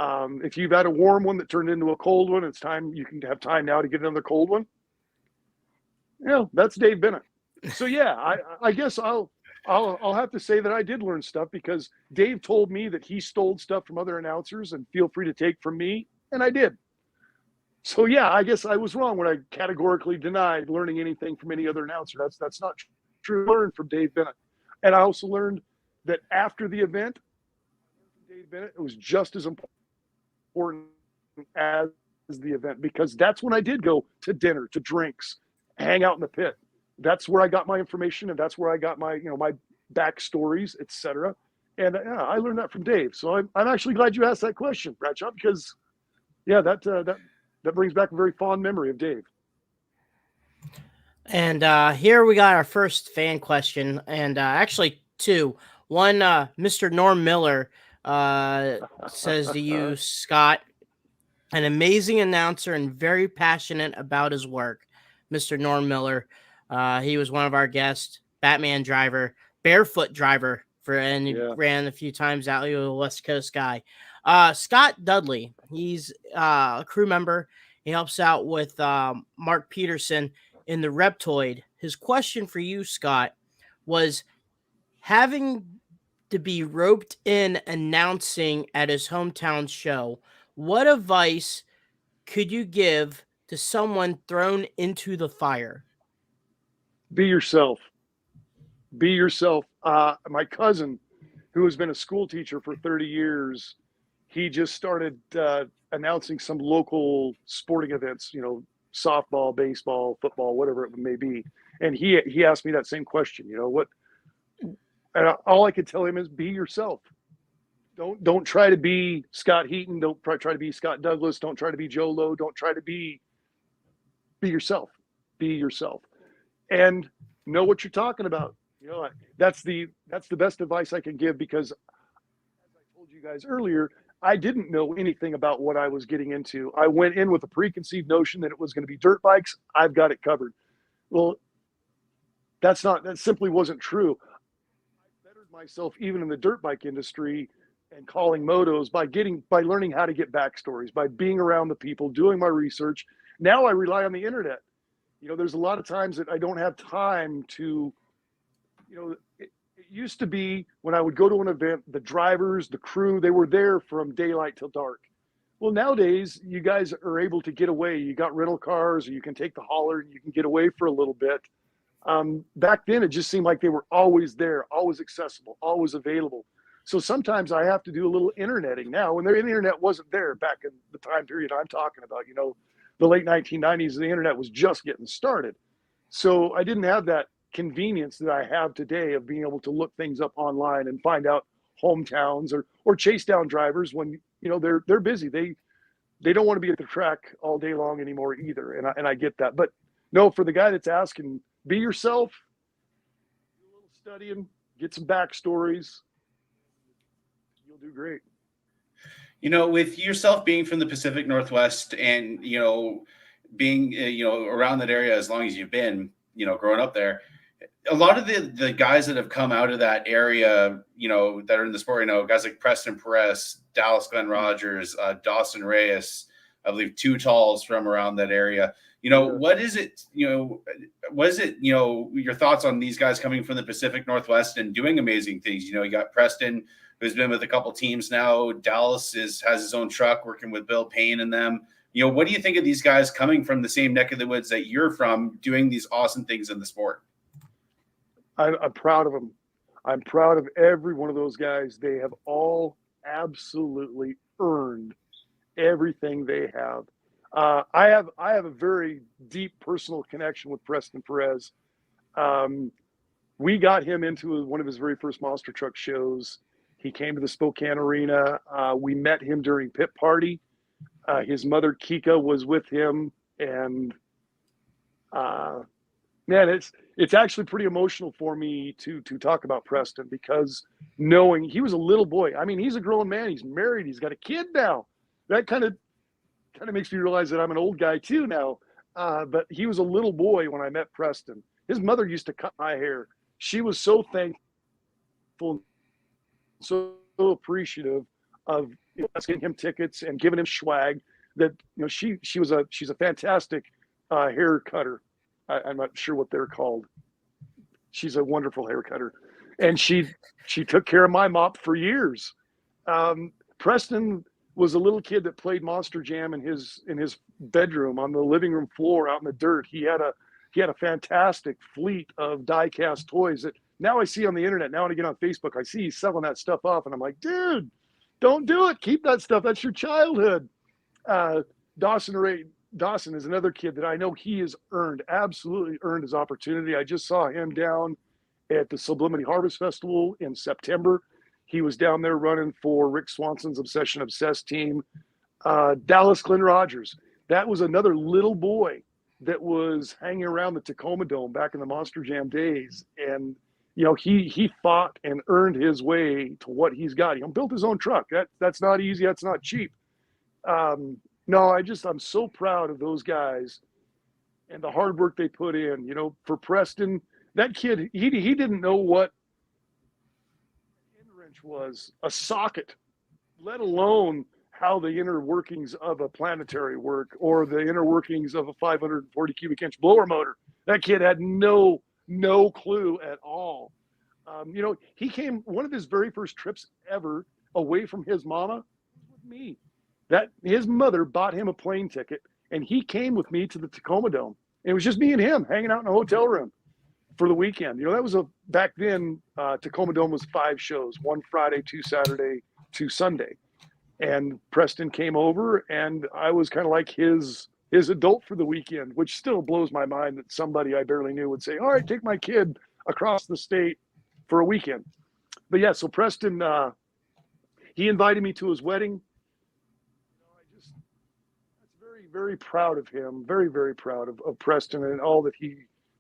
S4: if you've had a warm one that turned into a cold one, it's time, you can have time now to get another cold one. That's Dave Bennett. So yeah, I guess I'll have to say that I did learn stuff because Dave told me that he stole stuff from other announcers and feel free to take from me, and I did. So yeah, I guess I was wrong when I categorically denied learning anything from any other announcer. That's not true. I learned from Dave Bennett. And I also learned that after the event, Dave Bennett, it was just as important as the event because that's when I did go to dinner, to drinks, hang out in the pit. That's where I got my information, and that's where I got my, my backstories, etc. And I learned that from Dave. So I'm actually glad you asked that question, Bradshaw, because that brings back a very fond memory of Dave.
S1: And here we got our first fan question, and actually two. One, Mr. Norm Miller says to you, Scott, an amazing announcer and very passionate about his work, Mr. Norm Miller. He was one of our guests, Batman driver, barefoot driver and he ran a few times out. He was a West Coast guy. Scott Dudley, he's a crew member. He helps out with Mark Peterson in the Reptoid. His question for you, Scott, was having to be roped in announcing at his hometown show. What advice could you give to someone thrown into the fire?
S4: Be yourself. Be yourself. My cousin, who has been a school teacher for 30 years, he just started announcing some local sporting events, softball, baseball, football, whatever it may be. And he asked me that same question, and all I could tell him is be yourself. Don't try to be Scott Heaton. Don't try to be Scott Douglas. Don't try to be Joe Lowe. Don't try to be yourself. Be yourself. And know what you're talking about. That's the best advice I can give, because as I told you guys earlier, I didn't know anything about what I was getting into. I went in with a preconceived notion that it was going to be dirt bikes. I've got it covered. Well, that simply wasn't true. I bettered myself even in the dirt bike industry and calling motos by learning how to get backstories, by being around the people, doing my research. Now I rely on the internet. There's a lot of times that I don't have time to, it used to be when I would go to an event, the drivers, the crew, they were there from daylight till dark. Well, nowadays you guys are able to get away. You got rental cars, or you can take the hauler and you can get away for a little bit. Back then, it just seemed like they were always there, always accessible, always available. So sometimes I have to do a little interneting now, when the internet wasn't there back in the time period I'm talking about. The late 1990s, the internet was just getting started. So I didn't have that convenience that I have today of being able to look things up online and find out hometowns or chase down drivers when, they're busy. They don't want to be at the track all day long anymore either. And I get that. But no, for the guy that's asking, be yourself, do a little studying, get some backstories. You'll do great.
S3: With yourself being from the Pacific Northwest and, being, around that area as long as you've been, growing up there, a lot of the guys that have come out of that area, that are in the sport, guys like Preston Perez, Dallas Glenn Rogers, Dawson Reyes, I believe Two Talls from around that area. What is it, your thoughts on these guys coming from the Pacific Northwest and doing amazing things? You got Preston, who's been with a couple teams now. Dallas has his own truck working with Bill Payne and them. What do you think of these guys coming from the same neck of the woods that you're from, doing these awesome things in the sport?
S4: I'm proud of them. I'm proud of every one of those guys. They have all absolutely earned everything they have. I have a very deep personal connection with Preston Perez. We got him into one of his very first monster truck shows. He came to the Spokane Arena. We met him during Pit Party. His mother Kika was with him, and man, it's actually pretty emotional for me to talk about Preston, because knowing he was a little boy. I mean, he's a grown man. He's married. He's got a kid now. That kind of makes me realize that I'm an old guy too now. But he was a little boy when I met Preston. His mother used to cut my hair. She was so thankful, so appreciative of asking him tickets and giving him swag, that she's a fantastic hair cutter. I'm not sure what they're called. She's a wonderful hair cutter, and she took care of my mop for years. Preston was a little kid that played Monster Jam in his bedroom on the living room floor out in the dirt. He had a fantastic fleet of die-cast toys that now I see on the internet. Now when I get on Facebook, I see he's selling that stuff off, and I'm like, dude, don't do it. Keep that stuff. That's your childhood. Dawson is another kid that I know he has absolutely earned his opportunity. I just saw him down at the Sublimity Harvest Festival in September. He was down there running for Rick Swanson's Obsession Obsessed team. Dallas Glenn Rogers, that was another little boy that was hanging around the Tacoma Dome back in the Monster Jam days. And, he fought and earned his way to what he's got. He built his own truck. That's not easy. That's not cheap. No, I'm so proud of those guys and the hard work they put in. For Preston, that kid, he didn't know what an end wrench was, a socket, let alone how the inner workings of a planetary work or the inner workings of a 540 cubic inch blower motor. That kid had no clue at all. He came, one of his very first trips ever away from his mama with me. That his mother bought him a plane ticket, and he came with me to the Tacoma Dome. It was just me and him hanging out in a hotel room for the weekend. That was back then. Tacoma Dome was 5 shows: 1 Friday, 2 Saturday, 2 Sunday. And Preston came over, and I was kind of like his adult for the weekend, which still blows my mind that somebody I barely knew would say, "All right, take my kid across the state for a weekend." But yeah, so Preston, he invited me to his wedding. That's very, very proud of him. Very, very proud of Preston and all that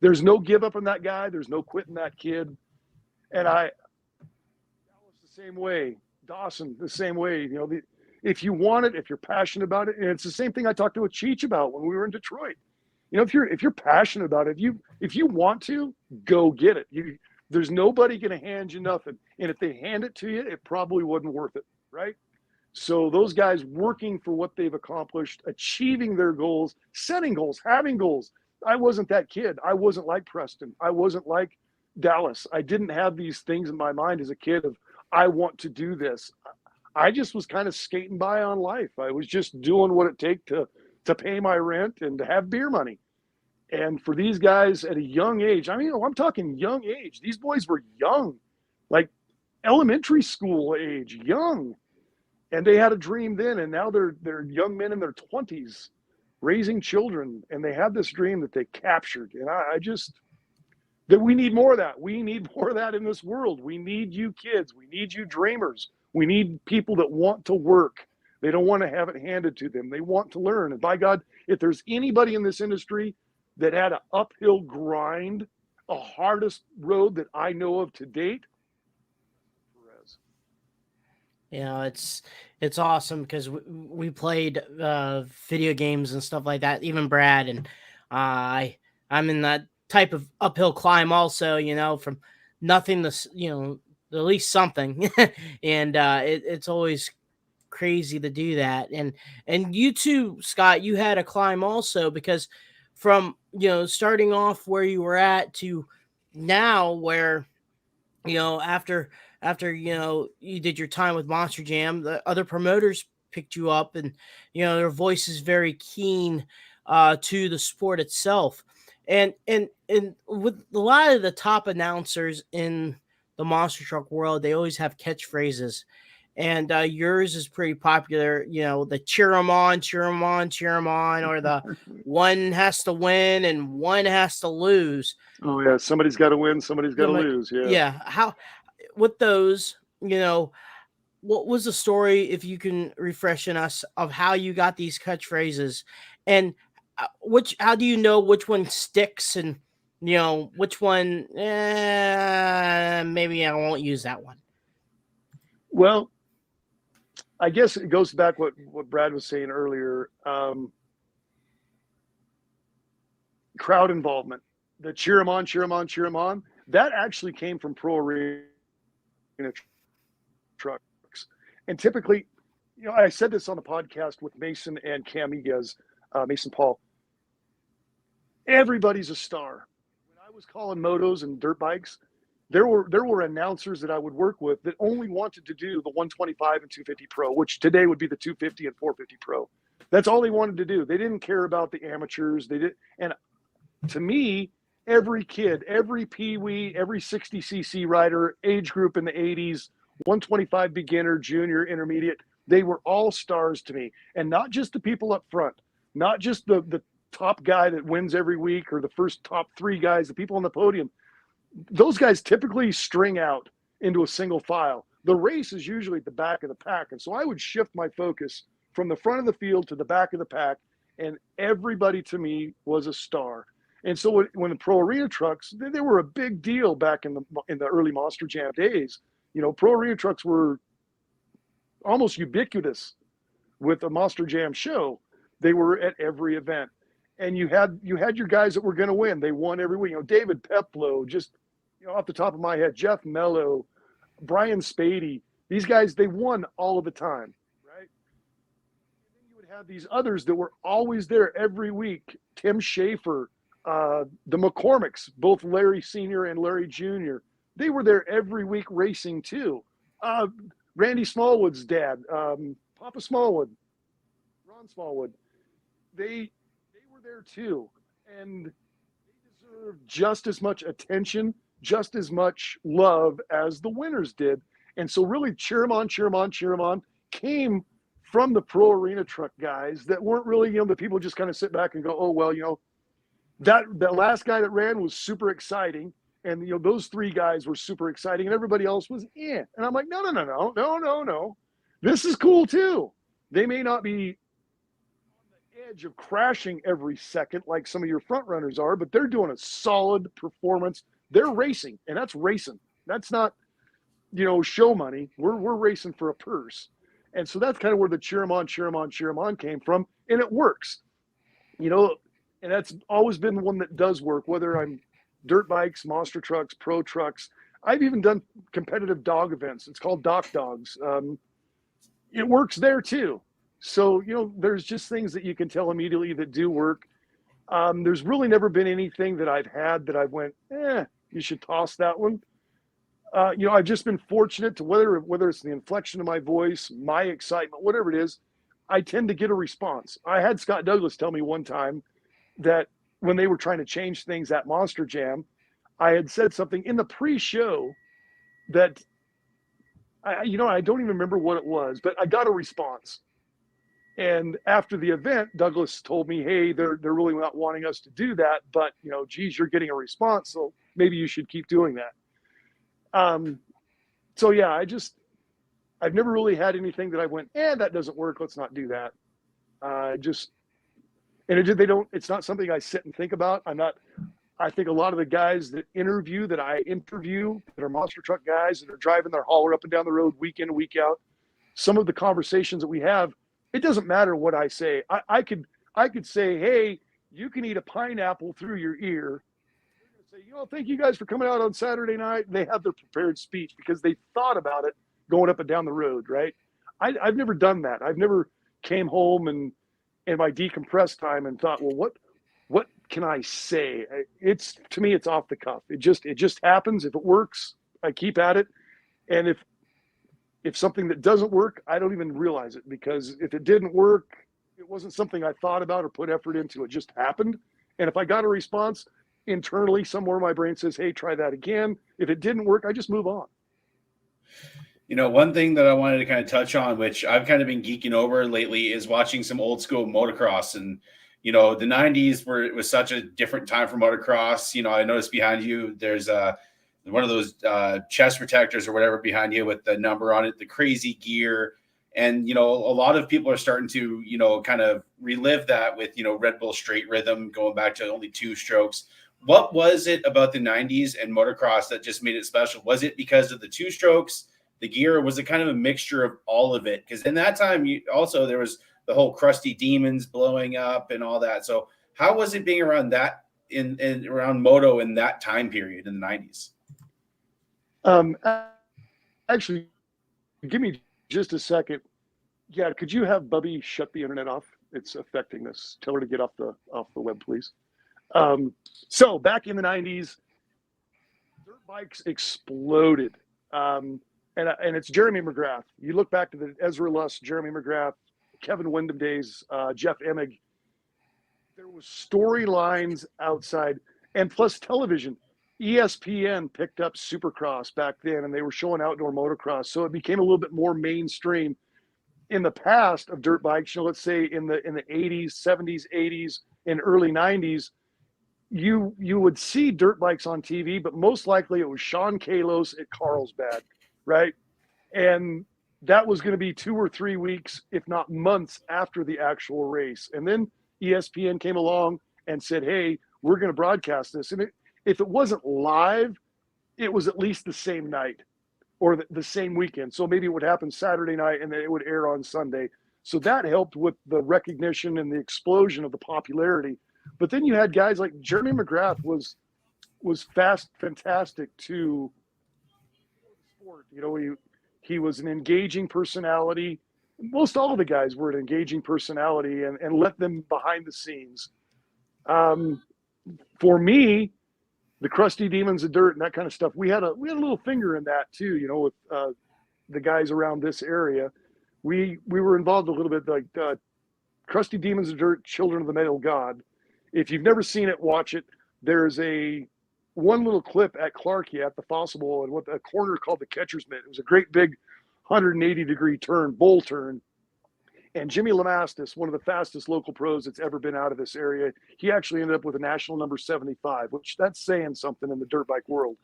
S4: there's no give up on that guy. There's no quitting that kid. And that was the same way. Dawson, the same way. If you want it, if you're passionate about it, and it's the same thing I talked to Cheech about when we were in Detroit. If you're passionate about it, if you want to, go get it. There's nobody going to hand you nothing, and if they hand it to you, it probably wasn't worth it, right? So those guys working for what they've accomplished, achieving their goals, setting goals, having goals. I wasn't that kid. I wasn't like Preston. I wasn't like Dallas. I didn't have these things in my mind as a kid of, I want to do this. I just was kind of skating by on life. I was just doing what it takes to pay my rent and to have beer money. And for these guys at a young age, I'm talking young age. These boys were young, like elementary school age, young. And they had a dream then, and now they're young men in their 20s raising children, and they have this dream that they captured. And that we need more of that. We need more of that in this world. We need you kids. We need you dreamers. We need people that want to work. They don't want to have it handed to them. They want to learn. And by God, if there's anybody in this industry that had an uphill grind, a hardest road that I know of to date, Perez.
S1: It's awesome because we played video games and stuff like that. Even Brad and I'm in that type of uphill climb also, from nothing to, at least something. And it's always crazy to do that. And you too, Scott, you had a climb also, because from, starting off where you were at to now where, after you did your time with Monster Jam, the other promoters picked you up, and their voice is very keen to the sport itself. And with a lot of the top announcers in the monster truck world, they always have catchphrases, and yours is pretty popular. The cheer 'em on, cheer 'em on, cheer 'em on, or the one has to win and one has to lose.
S4: Oh yeah, somebody's got to win, somebody's got to lose.
S1: Yeah. How with those, what was the story, if you can refresh in us, of how you got these catchphrases, and how do you know which one sticks, and which one maybe I won't use that one?
S4: Well, I guess it goes back what Brad was saying earlier. Crowd involvement, the cheer 'em on, cheer 'em on, cheer 'em on. That actually came from Pro Arena trucks. And typically, I said this on the podcast with Mason and Cam Iguez, Mason Paul. Everybody's a star. When I was calling motos and dirt bikes, there were announcers that I would work with that only wanted to do the 125 and 250 Pro, which today would be the 250 and 450 Pro. That's all they wanted to do. They didn't care about the amateurs. And to me, every kid, every peewee, every 60cc rider, age group in the 80s, 125 beginner, junior, intermediate, they were all stars to me. And not just the people up front, not just the top guy that wins every week or the first top 3 guys, the people on the podium. Those guys typically string out into a single file. The race is usually at the back of the pack. And so I would shift my focus from the front of the field to the back of the pack, and everybody to me was a star. And so when the Pro Arena trucks, they were a big deal back in the early Monster Jam days. Pro Arena trucks were almost ubiquitous with a Monster Jam show. They were at every event. And you had your guys that were going to win. They won every week. David Peplow, just off the top of my head, Jeff Mello, Brian Spady. These guys, they won all of the time, right? And then you would have these others that were always there every week. Tim Schaefer, the McCormicks, both Larry Sr. and Larry Jr. They were there every week racing too. Randy Smallwood's dad, Papa Smallwood, Ron Smallwood, they were there too. And they deserve just as much attention, just as much love as the winners did. And so really cheer them on came from the pro arena truck guys that weren't really, the people just kind of sit back and go, oh, well, that last guy that ran was super exciting. And, those three guys were super exciting and everybody else was in. And I'm like, no. This is cool too. They may not be on the edge of crashing every second like some of your front runners are, but they're doing a solid performance. They're racing, and that's racing. That's not, show money. We're racing for a purse. And so that's kind of where the cheer 'em on came from. And it works, and that's always been the one that does work, whether I'm dirt bikes, monster trucks, pro trucks. I've even done competitive dog events. It's called Doc Dogs. It works there too. So, there's just things that you can tell immediately that do work. There's really never been anything that I've had that I went, you should toss that one. I've just been fortunate to whether it's the inflection of my voice, my excitement, whatever it is, I tend to get a response. I had Scott Douglas tell me one time that when they were trying to change things at Monster Jam, I had said something in the pre-show that I don't even remember what it was, but I got a response. And after the event, Douglas told me, hey, they're really not wanting us to do that, but geez, you're getting a response, so maybe you should keep doing that. So yeah, I've never really had anything that I went, that doesn't work, let's not do that. It's not something I sit and think about. I think a lot of the guys that I interview that are monster truck guys that are driving their hauler up and down the road week in, week out, some of the conversations that we have, it doesn't matter what I say. I could say, hey, you can eat a pineapple through your ear. They're going to say, thank you guys for coming out on Saturday night. They have their prepared speech because they thought about it going up and down the road, right? I've never done that. I've never came home and in my decompressed time and thought, well, what can I say? To me, it's off the cuff. It just happens. If it works, I keep at it. And if something that doesn't work, I don't even realize it, because if it didn't work, it wasn't something I thought about or put effort into. It just happened. And if I got a response internally, somewhere in my brain says, hey, try that again. If it didn't work, I just move on.
S3: One thing that I wanted to kind of touch on, which I've kind of been geeking over lately, is watching some old school motocross. And, the 90s was such a different time for motocross. I noticed behind you, there's one of those chest protectors or whatever behind you with the number on it, the crazy gear. And, a lot of people are starting to, kind of relive that with, Red Bull Straight Rhythm, going back to only 2 strokes. What was it about the 90s and motocross that just made it special? Was it because of the 2 strokes, the gear, or was it kind of a mixture of all of it? Because in that time, there was the whole Crusty Demons blowing up and all that. So how was it being around that around moto in that time period in the 90s?
S4: Actually, give me just a second. Yeah, could you have Bubby shut the internet off? It's affecting us. Tell her to get off the web, please. So back in the 90s, dirt bikes exploded. And it's Jeremy McGrath. You look back to the Ezra Luss, Jeremy McGrath, Kevin Windham days, Jeff Emig. There was storylines outside, and plus television. ESPN picked up Supercross back then, and they were showing outdoor motocross. So it became a little bit more mainstream. In the past of dirt bikes, let's say in the 80s, 70s, 80s, and early 90s, you would see dirt bikes on TV, but most likely it was Sean Kalos at Carlsbad, right? And that was going to be 2 or 3 weeks, if not months, after the actual race. And then ESPN came along and said, hey, we're going to broadcast this. And if it wasn't live, it was at least the same night or the same weekend. So maybe it would happen Saturday night and then it would air on Sunday. So that helped with the recognition and the explosion of the popularity. But then you had guys like Jeremy McGrath was fantastic to sport. You know, he was an engaging personality. Most all of the guys were an engaging personality, and let them behind the scenes. For me, the Crusty Demons of Dirt and that kind of stuff, we had a little finger in that too. You know, with the guys around this area, we were involved a little bit. Like Crusty Demons of Dirt, Children of the Metal God. If you've never seen it, watch it. There's one little clip at Clarkie at the Fossil Bowl and what a corner called the catcher's mitt. It was a great big 180-degree turn, bowl turn. And Jimmy Lamastis, one of the fastest local pros that's ever been out of this area, he actually ended up with a national number 75, which that's saying something in the dirt bike world.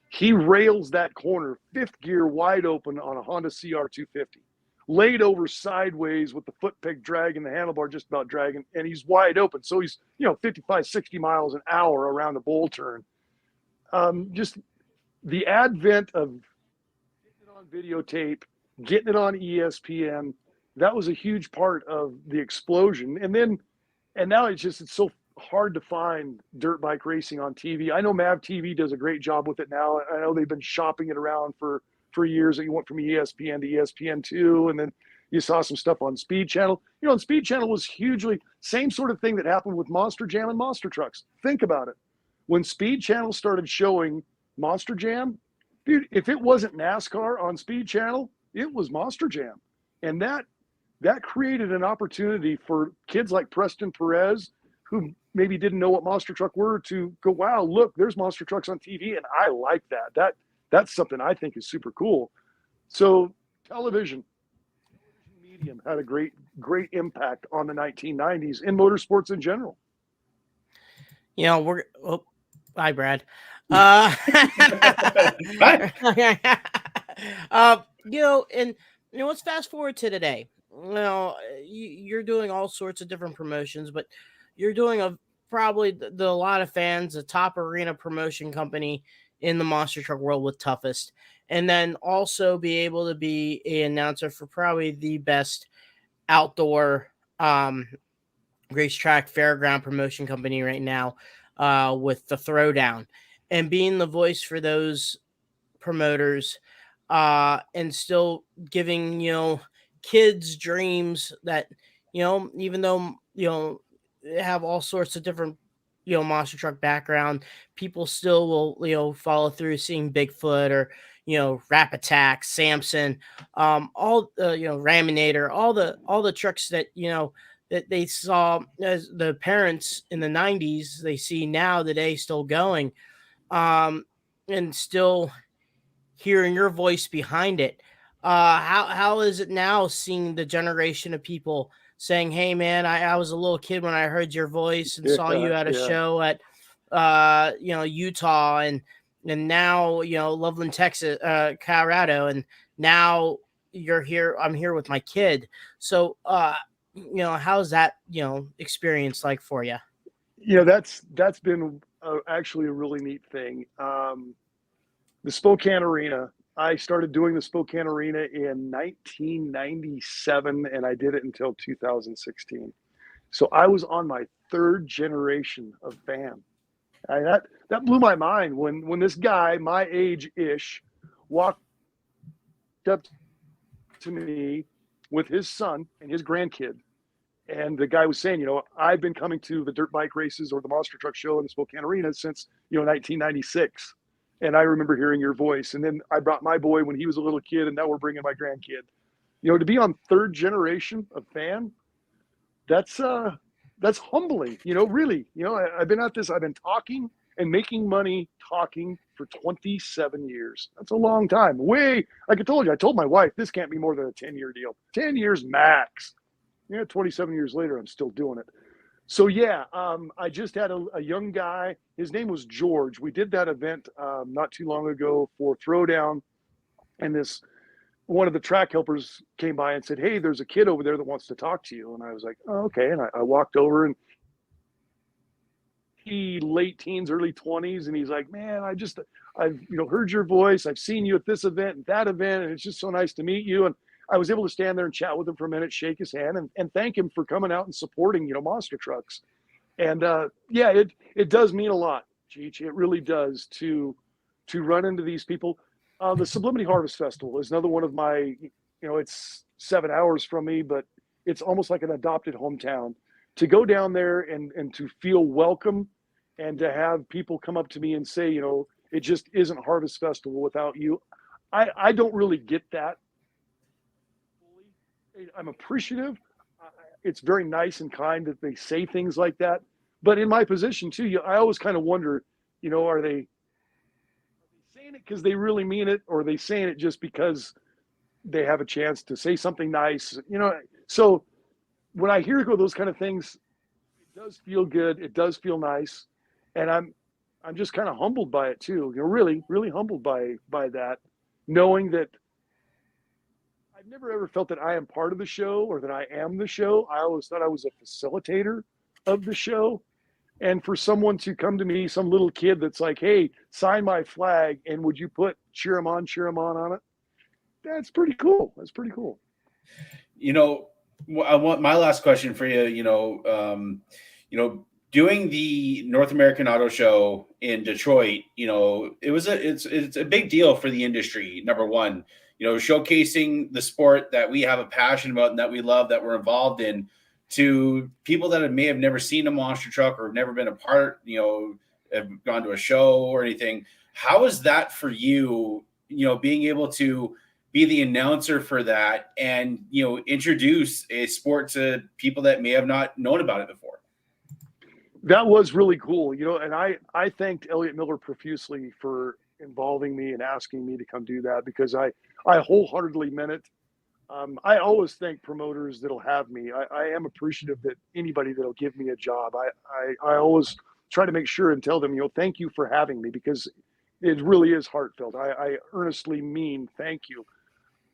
S4: He rails that corner, fifth gear wide open on a Honda CR250, laid over sideways with the foot peg dragging, the handlebar just about dragging, and he's wide open. So he's, 55, 60 miles an hour around a bowl turn. Just the advent of getting it on videotape, getting it on ESPN, that was a huge part of the explosion. And now it's so hard to find dirt bike racing on TV. I know Mav TV does a great job with it now. I know they've been shopping it around for years. You went from ESPN to ESPN2, and then you saw some stuff on Speed Channel. And Speed Channel was hugely same sort of thing that happened with Monster Jam and Monster Trucks. Think about it. When Speed Channel started showing Monster Jam, dude, if it wasn't NASCAR on Speed Channel, it was Monster Jam. And that created an opportunity for kids like Preston Perez, who maybe didn't know what monster truck were, to go, wow, look, there's monster trucks on TV, and I like that. That's something I think is super cool. So television medium had a great impact on the 1990s in motorsports in general.
S1: Hi, Brad. Let's fast forward to today. You're doing all sorts of different promotions, but you're doing probably a lot of fans, a top arena promotion company in the monster truck world with Toughest, and then also be able to be an announcer for probably the best outdoor racetrack fairground promotion company right now with the Throwdown, and being the voice for those promoters and still giving kids dreams that even though have all sorts of different monster truck background, people still will follow through seeing Bigfoot or Rap Attack, Samson, all Raminator, all the trucks that that they saw as the parents in the 90s, they see now today still going, and still hearing your voice behind it. How is it now seeing the generation of people saying, hey man, I was a little kid when I heard your voice and saw you at a show at Utah and now Loveland, Texas, Colorado, and now you're here, I'm here with my kid. So how's that experience like for you?
S4: That's been actually a really neat thing. The Spokane Arena, I started doing the Spokane Arena in 1997, and I did it until 2016. So I was on my third generation of fan. That blew my mind when this guy, my age-ish, walked up to me with his son and his grandkid. And the guy was saying, I've been coming to the dirt bike races or the monster truck show in the Spokane Arena since, 1996. And I remember hearing your voice. And then I brought my boy when he was a little kid, and now we're bringing my grandkid. To be on third generation of fan, that's humbling, really. I've been at this, I've been talking and making money talking for 27 years. That's a long time. Like I told you, I told my wife, this can't be more than a 10-year deal. 10 years max. 27 years later, I'm still doing it. So I just had a young guy. His name was George. We did that event not too long ago for Throwdown, and one of the track helpers came by and said, "Hey, there's a kid over there that wants to talk to you." And I was like, "Oh, okay." And I walked over, and he late teens, early 20s, and he's like, "Man, I've heard your voice. I've seen you at this event and that event, and it's just so nice to meet you." And I was able to stand there and chat with him for a minute, shake his hand, and thank him for coming out and supporting, monster trucks. And yeah, it does mean a lot, Cheech. It really does to run into these people. The Sublimity Harvest Festival is another one of my, it's 7 hours from me, but it's almost like an adopted hometown. To go down there and to feel welcome, and to have people come up to me and say, it just isn't Harvest Festival without you. I don't really get that. I'm appreciative. It's very nice and kind that they say things like that. But in my position too, I always kind of wonder, are they saying it because they really mean it, or are they saying it just because they have a chance to say something nice? So when I hear those kind of things, it does feel good. It does feel nice, and I'm just kind of humbled by it too. Really, really humbled by that, knowing that I've never ever felt that I am part of the show or that I am the show. I always thought I was a facilitator of the show. And for someone to come to me, some little kid that's like, hey, sign my flag, and would you put cheer 'em on it? That's pretty cool. That's pretty cool.
S3: I want my last question for you, doing the North American Auto Show in Detroit, it's a big deal for the industry. Number one, showcasing the sport that we have a passion about and that we love, that we're involved in, to people that may have never seen a monster truck or have never been a part, have gone to a show or anything. How is that for you, being able to be the announcer for that and, introduce a sport to people that may have not known about it before?
S4: That was really cool, and I thanked Elliot Miller profusely for involving me and asking me to come do that, because I wholeheartedly meant it. I always thank promoters that'll have me. I am appreciative that anybody that'll give me a job. I always try to make sure and tell them, thank you for having me, because it really is heartfelt. I earnestly mean thank you.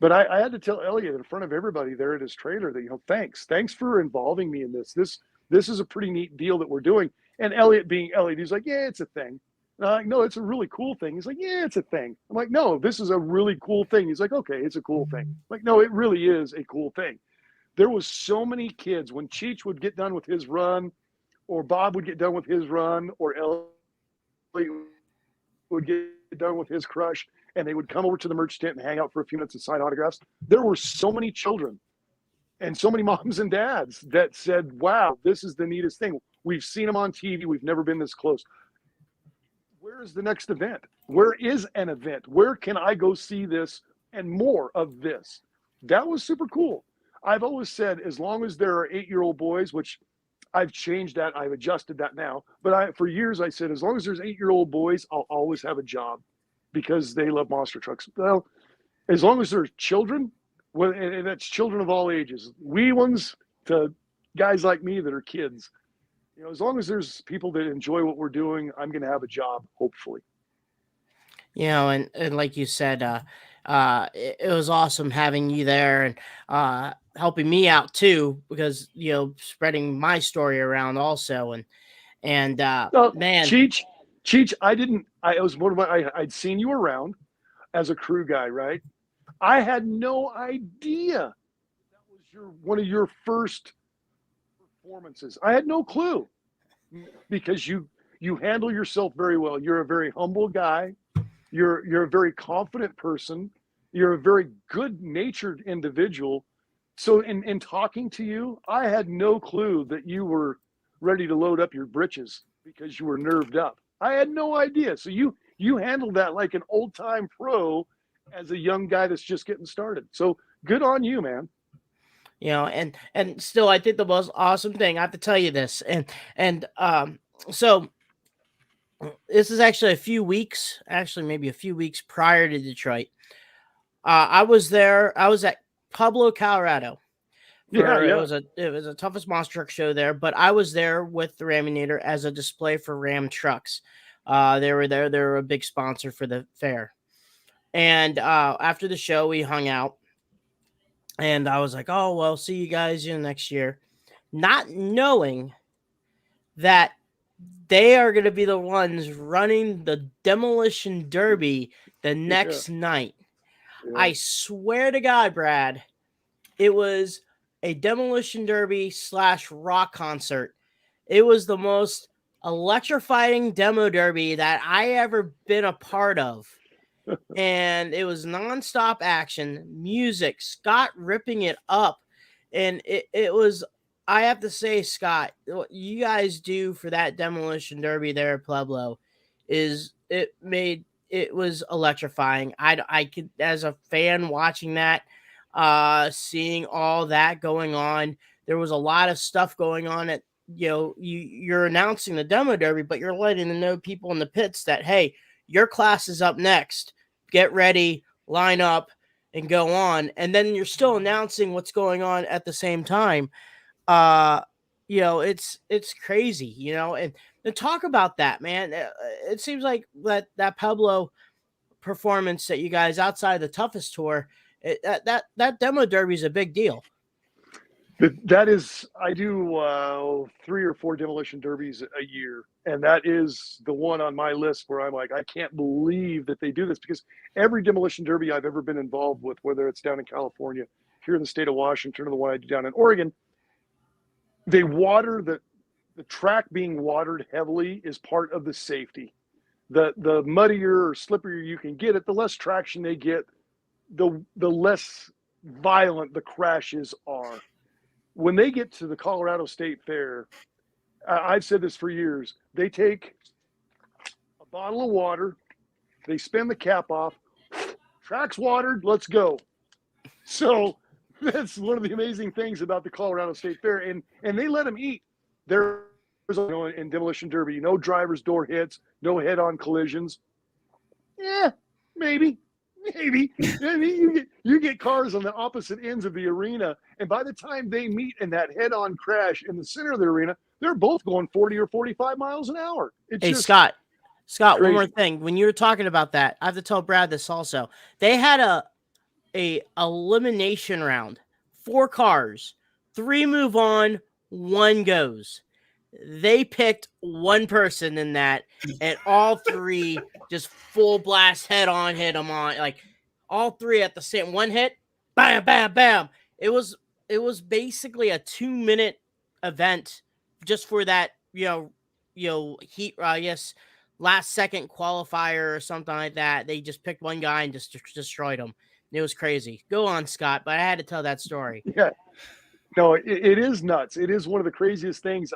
S4: But I had to tell Elliot in front of everybody there at his trailer that, thanks for involving me in this. This is a pretty neat deal that we're doing. And Elliot being Elliot, he's like, yeah, it's a thing. And I'm like, no, it's a really cool thing. He's like, yeah, it's a thing. I'm like, no, this is a really cool thing. He's like, okay, it's a cool thing. I'm like, no, it really is a cool thing. There was so many kids when Cheech would get done with his run, or Bob would get done with his run, or Elliot would get done with his crush, and they would come over to the merch tent and hang out for a few minutes and sign autographs. There were so many children and so many moms and dads that said, wow, this is the neatest thing. We've seen them on TV. We've never been this close. Where is the next event? Where is an event? Where can I go see this and more of this? That was super cool. I've always said, as long as there are 8-year-old boys, which I've changed that, I've adjusted that now. But for years I said, as long as there's 8-year-old boys, I'll always have a job, because they love monster trucks. Well, as long as there's children, and that's children of all ages, wee ones to guys like me that are kids, as long as there's people that enjoy what we're doing, I'm going to have a job, hopefully.
S1: And like you said, it was awesome having you there, and helping me out too, because spreading my story around also, and man,
S4: Cheech, I'd seen you around as a crew guy, right? I had no idea that was one of your first performances. I had no clue, because you handle yourself very well. You're a very humble guy. You're a very confident person. You're a very good-natured individual. So in talking to you, I had no clue that you were ready to load up your britches because you were nerved up. I had no idea. So you handled that like an old-time pro as a young guy that's just getting started. So good on you, man.
S1: And still, I think the most awesome thing, I have to tell you this, so this is actually maybe a few weeks prior to Detroit. I was there. I was at Pueblo, Colorado. It was a toughest monster truck show there, but I was there with the Raminator as a display for Ram trucks. They were there. They were a big sponsor for the fair. And after the show, we hung out. And I was like, oh, well, see you guys next year. Not knowing that they are going to be the ones running the Demolition Derby the next night. Yeah. I swear to God, Brad, It was a demolition derby / rock concert. It was the most electrifying demo derby that I ever been a part of. And it was nonstop action, music, Scott ripping it up. And it was, I have to say, Scott, what you guys do for that demolition derby there at Pueblo it was electrifying. I could, as a fan watching that, seeing all that going on, there was a lot of stuff going on at, you're announcing the demo derby, but you're letting the know people in the pits that, hey, your class is up next. Get ready, line up, and go on. And then you're still announcing what's going on at the same time. It's crazy, and talk about that, man. It seems like that Pueblo performance that you guys outside the toughest tour, that demo derby is a big deal.
S4: That is, I do 3 or 4 demolition derbies a year, and that is the one on my list where I'm like, I can't believe that they do this, because every demolition derby I've ever been involved with, whether it's down in California, here in the state of Washington, or the one I do down in Oregon, they water the track. Being watered heavily is part of the safety. The muddier or slipperier you can get it, the less traction they get, the less violent the crashes are. When they get to the Colorado State Fair, I've said this for years, they take a bottle of water, they spin the cap off, track's watered, let's go. So that's one of the amazing things about the Colorado State Fair. And they let them eat. There's, in demolition derby, no driver's door hits, no head-on collisions. Yeah, maybe. I mean, you get cars on the opposite ends of the arena, and by the time they meet in that head-on crash in the center of the arena, they're both going 40 or 45 miles an hour. It's
S1: hey,
S4: just
S1: Scott,
S4: crazy.
S1: One more thing. When you were talking about that, I have to tell Brad this also. They had a elimination round, 4 cars, 3 move on, 1 goes. They picked one person in that, and all 3 just full blast head on hit them on, like all 3 at the same one hit, bam, bam, bam. It was basically a 2-minute event just for that, heat. Yes, last second qualifier or something like that. They just picked one guy and just destroyed him. It was crazy. Go on, Scott, but I had to tell that story.
S4: Yeah, no, it is nuts. It is one of the craziest things.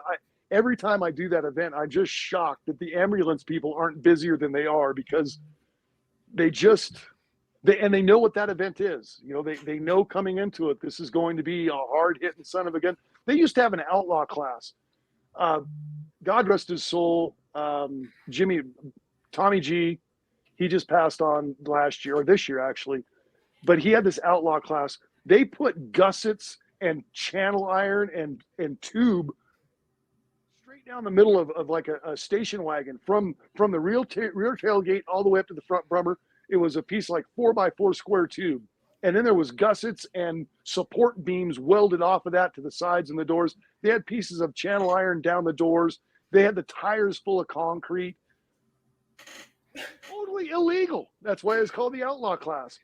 S4: Every time I do that event, I'm just shocked that the ambulance people aren't busier than they are, because they know what that event is. They know coming into it, this is going to be a hard hitting son of a gun. They used to have an outlaw class. God rest his soul. Tommy G, he just passed on last year, or this year actually, but he had this outlaw class. They put gussets and channel iron and tube straight down the middle of like a station wagon from the rear tailgate all the way up to the front bumper. It was a piece of like 4x4 square tube. And then there was gussets and support beams welded off of that to the sides and the doors. They had pieces of channel iron down the doors. They had the tires full of concrete. Totally illegal. That's why it's called the outlaw class.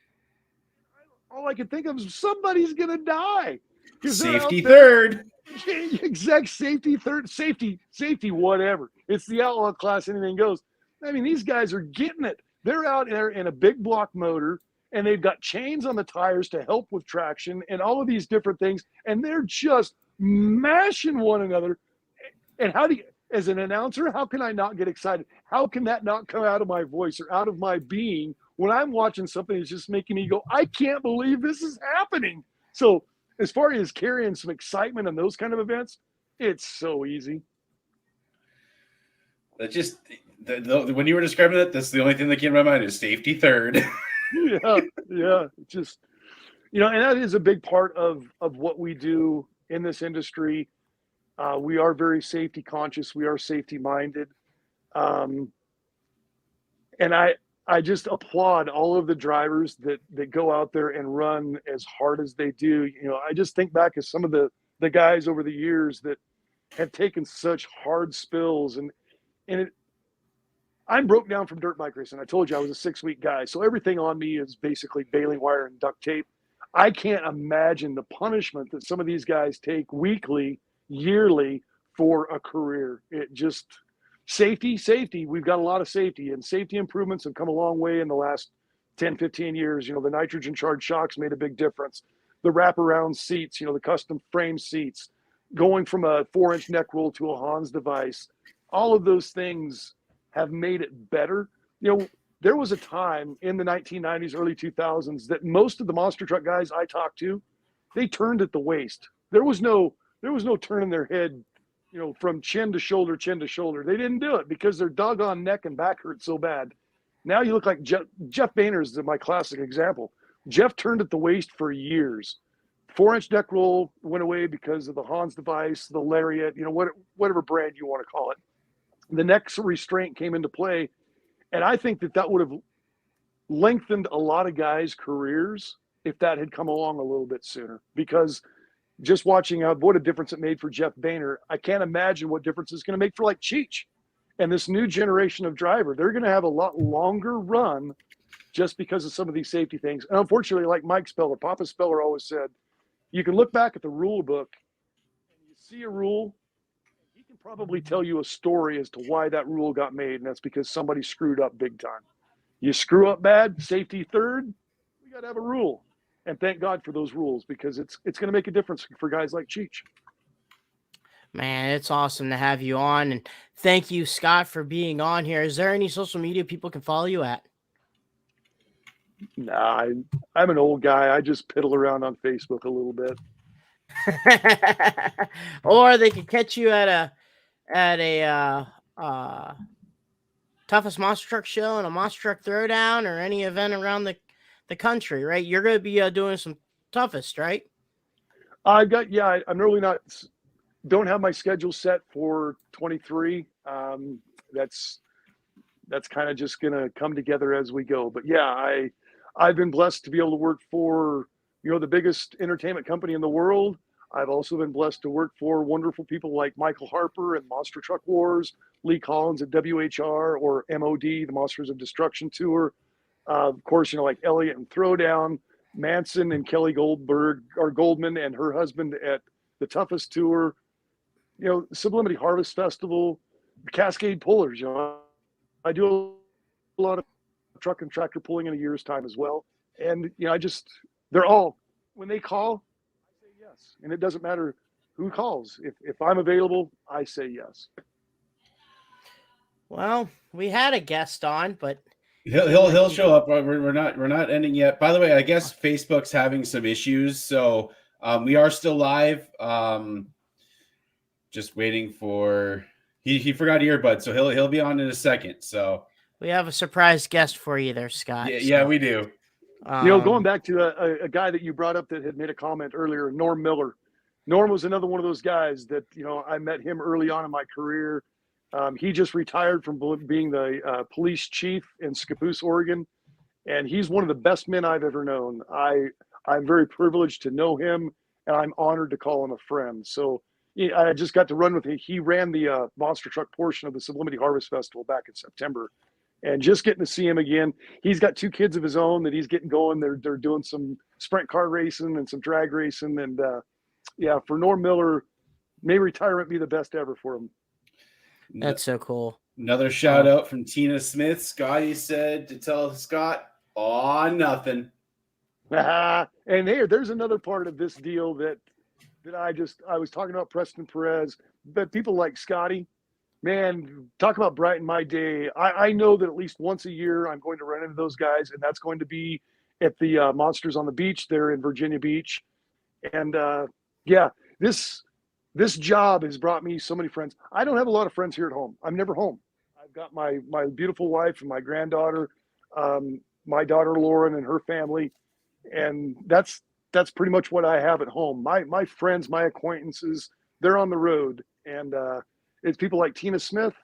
S4: All I could think of is somebody's going to die.
S3: Safety third.
S4: Exact safety third. Safety, whatever. It's the outlaw class. Anything goes. I mean, these guys are getting it. They're out there in a big block motor, and they've got chains on the tires to help with traction and all of these different things. And they're just mashing one another. And how do you, as an announcer, how can I not get excited? How can that not come out of my voice or out of my being when I'm watching something that's just making me go, I can't believe this is happening. So as far as carrying some excitement on those kind of events, it's so easy.
S3: That just, when you were describing that, that's the only thing that came to my mind is safety third.
S4: Yeah. Just, and that is a big part of what we do in this industry. We are very safety conscious. We are safety minded. And I just applaud all of the drivers that go out there and run as hard as they do. I just think back to some of the guys over the years that have taken such hard spills, and I'm broke down from dirt bike racing. I told you I was a 6-week guy, so everything on me is basically baling wire and duct tape. I can't imagine the punishment that some of these guys take weekly, yearly for a career. It just safety. We've got a lot of safety, and safety improvements have come a long way in the last 10, 15 years. The nitrogen charged shocks made a big difference. The wraparound seats, the custom frame seats, going from a 4-inch neck roll to a Hans device, all of those things have made it better. There was a time in the 1990s, early 2000s that most of the monster truck guys I talked to, they turned at the waist. There was no turning their head, from chin to shoulder. They didn't do it because their doggone neck and back hurt so bad. Now you look like Jeff Boehner is my classic example. Jeff turned at the waist for years. 4-inch neck roll went away because of the Hans device, the lariat, whatever brand you want to call it. The neck restraint came into play. And I think that would have lengthened a lot of guys' careers if that had come along a little bit sooner. Because just watching what a difference it made for Jeff Boehner, I can't imagine what difference it's going to make for like Cheech and this new generation of driver. They're going to have a lot longer run just because of some of these safety things. And unfortunately, like Mike Speller, Papa Speller always said, you can look back at the rule book and you see a rule, he can probably tell you a story as to why that rule got made, and that's because somebody screwed up big time. You screw up bad, safety third, we got to have a rule. And thank God for those rules, because it's going to make a difference for guys like Cheech.
S1: Man, it's awesome to have you on, and thank you, Scott, for being on here. Is there any social media people can follow you at?
S4: Nah, I'm an old guy. I just piddle around on Facebook a little bit.
S1: Or they could catch you at a toughest monster truck show and a monster truck throwdown or any event around the country, right? You're going to be doing some toughest, right?
S4: I'm really don't have my schedule set for 23. That's kind of just going to come together as we go. But yeah, I've been blessed to be able to work for, the biggest entertainment company in the world. I've also been blessed to work for wonderful people like Michael Harper and Monster Truck Wars, Lee Collins at WHR or MOD, the Monsters of Destruction Tour. Of course, like Elliot and Throwdown, Manson and Kelly Goldman and her husband at the Toughest Tour, Sublimity Harvest Festival, Cascade Pullers. I do a lot of truck and tractor pulling in a year's time as well. And, they're all, when they call, I say yes. And it doesn't matter who calls. If I'm available, I say yes.
S1: Well, we had a guest on, but
S3: he'll show up. We're not ending yet. By the way, I guess Facebook's having some issues, so we are still live. Just waiting for he forgot earbuds, so he'll be on in a second. So
S1: we have a surprise guest for you there, Scott.
S3: Yeah, we do.
S4: Going back to a guy that you brought up that had made a comment earlier, Norm Miller. Norm was another one of those guys that, I met him early on in my career. He just retired from being the police chief in Scappoose, Oregon. And he's one of the best men I've ever known. I'm very privileged to know him, and I'm honored to call him a friend. So I just got to run with him. He ran the monster truck portion of the Sublimity Harvest Festival back in September. And just getting to see him again. He's got 2 kids of his own that he's getting going. They're doing some sprint car racing and some drag racing. And for Norm Miller, may retirement be the best ever for him.
S1: That's so cool.
S3: Another shout out from Tina Smith. Scotty said to tell Scott, nothing.
S4: And hey, there's another part of this deal that I was talking about Preston Perez, but people like Scotty, man, talk about brighten my day. I know that at least once a year I'm going to run into those guys, and that's going to be at the Monsters on the Beach there in Virginia Beach. And this job has brought me so many friends. I don't have a lot of friends here at home. I'm never home. I've got my beautiful wife and my granddaughter, my daughter Lauren and her family, and that's pretty much what I have at home. My friends, my acquaintances, they're on the road, and it's people like Tina Smith.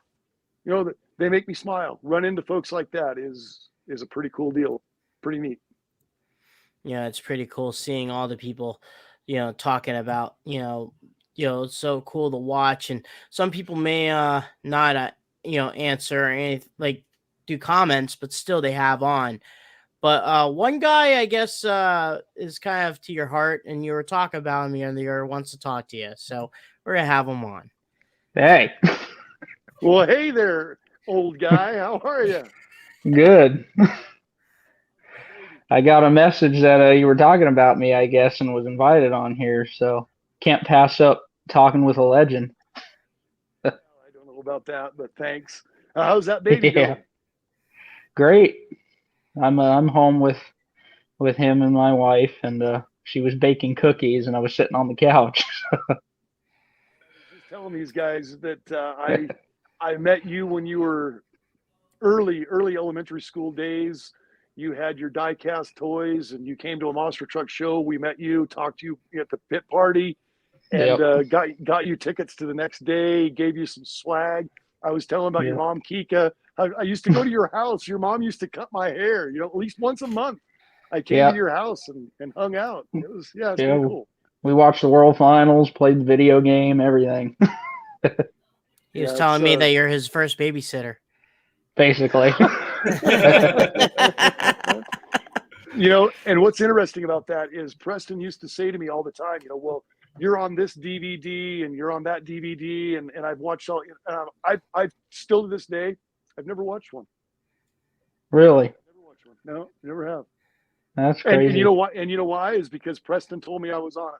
S4: They make me smile. Run into folks like that is a pretty cool deal. Pretty neat.
S1: Yeah, it's pretty cool seeing all the people, talking about, it's so cool to watch. And some people may not, answer or anything, like do comments, but still they have on. But one guy, I guess, is kind of to your heart, and you were talking about him here, and the other wants to talk to you. So we're gonna have him on.
S5: Hey,
S4: Well, hey there, old guy. How are you?
S5: good. I got a message that you were talking about me, I guess, and was invited on here, so can't pass up talking with a legend.
S4: I don't know about that, but thanks. How's that baby
S5: Yeah,
S4: going?
S5: great. I'm home with him and my wife, and she was baking cookies, and I was sitting on the couch.
S4: Just telling these guys that I met you when you were early elementary school days. You had your die-cast toys, and you came to a monster truck show. We met you, talked to you at the pit party, and
S5: Yep.
S4: got you tickets to the next day. Gave you some swag. I was telling about your
S5: Yep.
S4: mom, Kika. I used to go to your house. Your mom used to cut my hair. At least once a month. I came to
S5: Yeah.
S4: your house and hung out. It's
S5: Yeah.
S4: pretty cool.
S5: We watched the World Finals, played the video game, everything,
S1: He was
S4: Yeah,
S1: telling me that you're his first babysitter.
S5: basically.
S4: And what's interesting about that is Preston used to say to me all the time, well, you're on this DVD and you're on that DVD, and I've watched all. I've still to this day, I've never watched one.
S5: Really?
S4: Never watched one. No, never have.
S5: That's
S4: And
S5: crazy.
S4: you know why? And you know why? Is because Preston told me I was on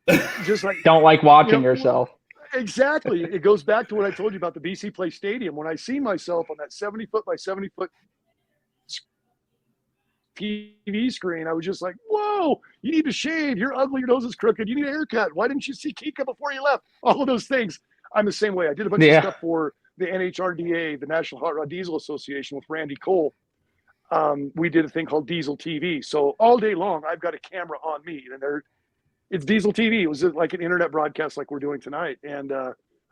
S4: it. Just like
S5: Don't like watching yourself.
S4: Exactly. It goes back to what I told you about the BC Play Stadium. When I seen myself on that 70-foot by 70-foot TV screen, I was just like, whoa, you need to shave. You're ugly. Your nose is crooked. You need a haircut. Why didn't you see Kika before you left? All of those things. I'm the same way. I did a bunch of stuff for the NHRDA, the National Hot Rod Diesel Association, with Randy Cole. We did a thing called Diesel TV. So all day long, I've got a camera on me, and it's Diesel TV. It was like an internet broadcast like we're doing tonight. And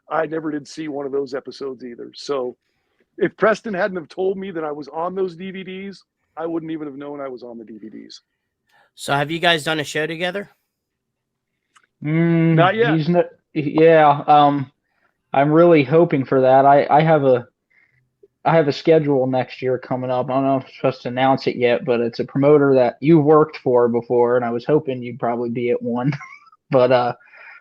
S4: I never did see one of those episodes either. So if Preston hadn't have told me that I was on those DVDs, I wouldn't even have known I was on the DVDs.
S1: So have you guys done a show together?
S4: Not yet.
S5: He's not. Yeah. I'm really hoping for that. I have a schedule next year coming up. I don't know if I'm supposed to announce it yet, but it's a promoter that you worked for before, and I was hoping you'd probably be at one. But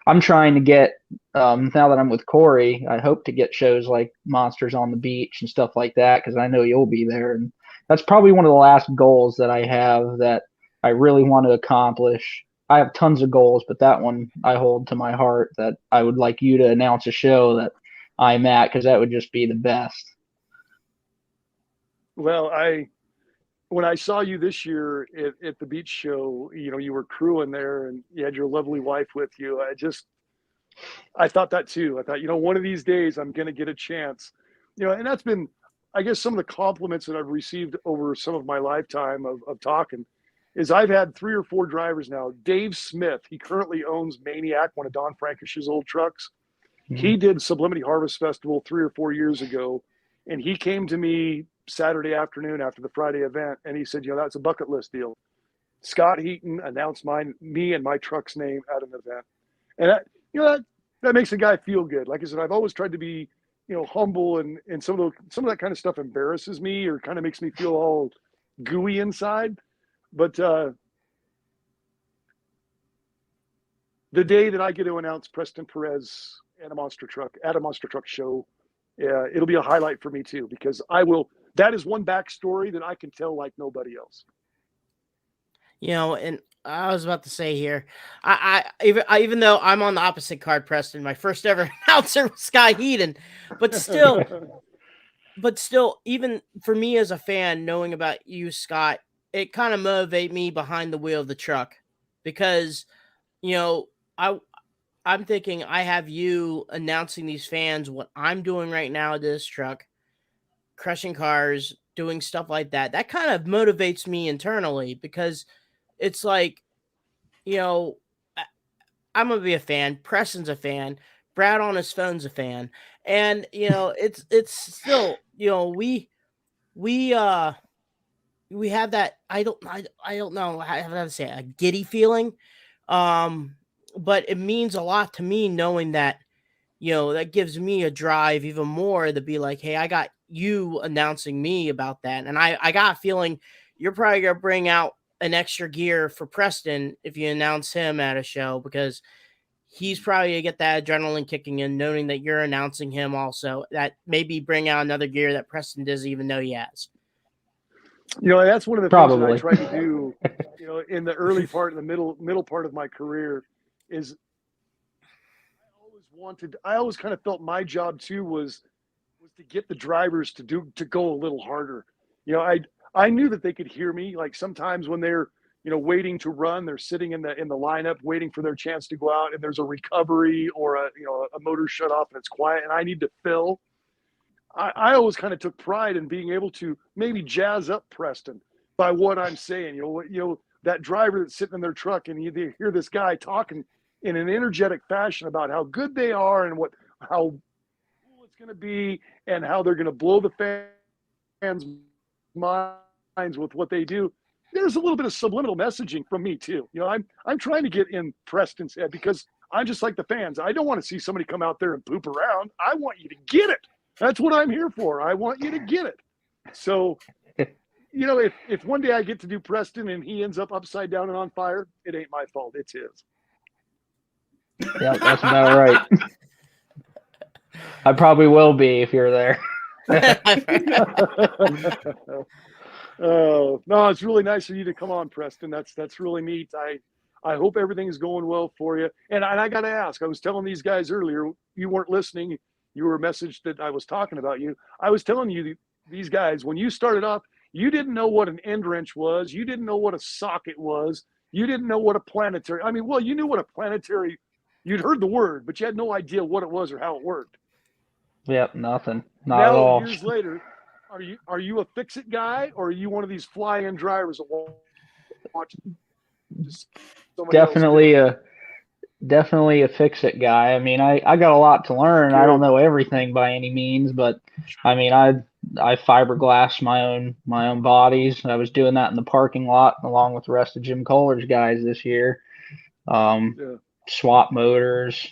S5: I'm trying to get, now that I'm with Corey, I hope to get shows like Monsters on the Beach and stuff like that, because I know you'll be there. And that's probably one of the last goals that I have that I really want to accomplish. I have tons of goals, but that one I hold to my heart, that I would like you to announce a show that I'm at, because that would just be the best.
S4: Well, when I saw you this year at the beach show, you were crewing there and you had your lovely wife with you. I thought that too. I thought, one of these days I'm going to get a chance, and that's been, I guess, some of the compliments that I've received over some of my lifetime of talking is I've had 3 or 4 drivers now. Dave Smith, he currently owns Maniac, one of Don Frankish's old trucks. Mm-hmm. He did Sublimity Harvest Festival 3 or 4 years ago. And he came to me Saturday afternoon after the Friday event, and he said, that's a bucket list deal. Scott Heaton announced me and my truck's name at an event. And that makes a guy feel good. Like I said, I've always tried to be, humble, and some of that kind of stuff embarrasses me or kind of makes me feel all gooey inside. But the day that I get to announce Preston Perez at a monster truck show, it'll be a highlight for me too, because that is one backstory that I can tell like nobody else.
S1: And I was about to say here, even though I'm on the opposite card, Preston, my first ever announcer was Scott Heaton, but still, even for me as a fan, knowing about you, Scott, it kind of motivated me behind the wheel of the truck, because, I'm thinking I have you announcing these fans what I'm doing right now to this truck, crushing cars, doing stuff like that. That kind of motivates me internally, because it's like, I'm going to be a fan. Preston's a fan. Brad on his phone's a fan. And, it's still, we have that, I don't know how to say it, a giddy feeling. But it means a lot to me knowing that, that gives me a drive even more to be like, hey, I got you announcing me about that. And I got a feeling you're probably gonna bring out an extra gear for Preston if you announce him at a show, because he's probably gonna get that adrenaline kicking in, knowing that you're announcing him also. That maybe bring out another gear that Preston doesn't even know he has.
S4: That's one of the things that I
S5: Probably.
S4: tried to do, in the early part, in the middle part of my career, is I always kind of felt my job too was to get the drivers to go a little harder. I knew that they could hear me. Like sometimes when they're, waiting to run, they're sitting in the lineup waiting for their chance to go out, and there's a recovery or a motor shut off and it's quiet and I need to fill. I always kind of took pride in being able to maybe jazz up Preston by what I'm saying. That driver that's sitting in their truck and you hear this guy talking in an energetic fashion about how good they are and how cool it's going to be and how they're going to blow the fans' minds with what they do. There's a little bit of subliminal messaging from me too. I'm trying to get in Preston's head because I'm just like the fans. I don't want to see somebody come out there and poop around. I want you to get it. That's what I'm here for. I want you to get it. So, if one day I get to do Preston and he ends up upside down and on fire, it ain't my fault. It's his.
S5: Yeah, that's about right. I probably will be if you're there.
S4: Oh, no, it's really nice of you to come on, Preston. That's really neat. I hope everything's going well for you. And I got to ask, I was telling these guys earlier, you weren't listening. You were messaged that I was talking about you. I was telling you, these guys, when you started off, you didn't know what an end wrench was. You didn't know what a socket was. You didn't know what a planetary. You knew what a planetary. You'd heard the word, but you had no idea what it was or how it worked.
S5: Yep, nothing. Not at all.
S4: Now, years later, are you a fix-it guy, or are you one of these fly-in drivers that watch
S5: Definitely a fix-it guy. I got a lot to learn.
S4: Good.
S5: I don't know everything by any means, but I fiberglass my own bodies. I was doing that in the parking lot along with the rest of Jim Kohler's guys this year. Swap motors,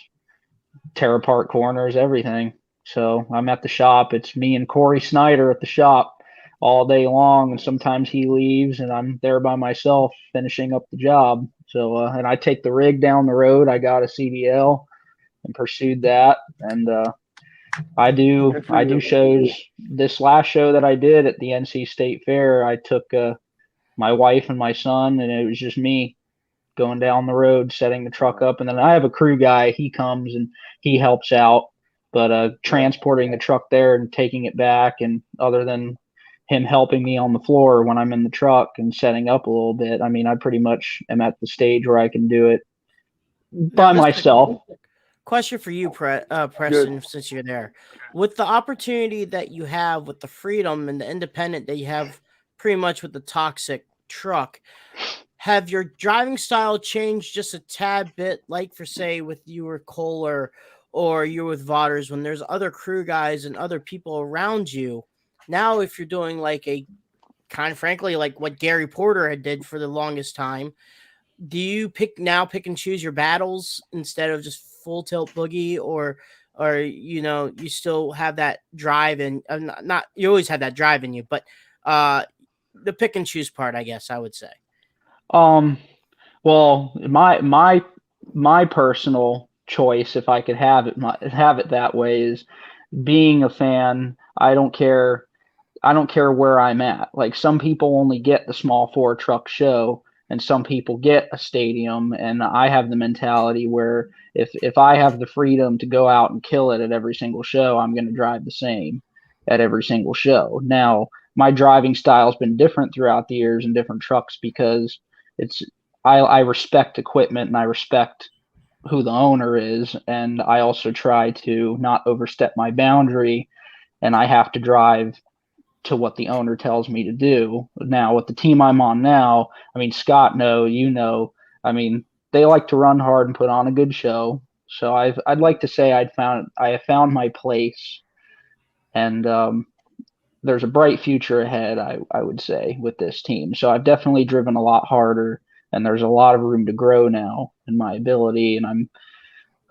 S5: tear apart corners, everything. So I'm at the shop. It's me and Corey Snyder at the shop all day long, and sometimes he leaves and I'm there by myself finishing up the job. So and I take the rig down the road. I got a CDL and pursued that, and I do shows. This last show that I did at the NC State Fair, I took my wife and my son, and it was just me going down the road setting the truck up, and then I have a crew guy. He comes and he helps out. But transporting the truck there and taking it back, and other than him helping me on the floor when I'm in the truck and setting up a little bit, I pretty much am at the stage where I can do it by myself.
S1: Question for you, Preston, since you're there. With the opportunity that you have, with the freedom and the independent that you have pretty much with the toxic truck, have your driving style changed just a tad bit, like for say with you or Kohler, or you're with Vaughters, when there's other crew guys and other people around you? Now, if you're doing like a kind of frankly, like what Gary Porter had did for the longest time, do you pick and choose your battles instead of just full tilt boogie, or you still have that drive and not you always have that drive in you, but the pick and choose part, I guess I would say.
S5: Well, my personal choice, if I could have it that way, is being a fan. I don't care where I'm at. Like, some people only get the small 4 truck show and some people get a stadium, and I have the mentality where if I have the freedom to go out and kill it at every single show, I'm going to drive the same at every single show. Now, my driving style has been different throughout the years in different trucks because I respect equipment and I respect who the owner is, and I also try to not overstep my boundary, and I have to drive to what the owner tells me to do. Now, with the team I'm on now, Scott, they like to run hard and put on a good show. So I'd like to say I have found my place, and there's a bright future ahead, I would say, with this team. So I've definitely driven a lot harder, and there's a lot of room to grow now in my ability, and I'm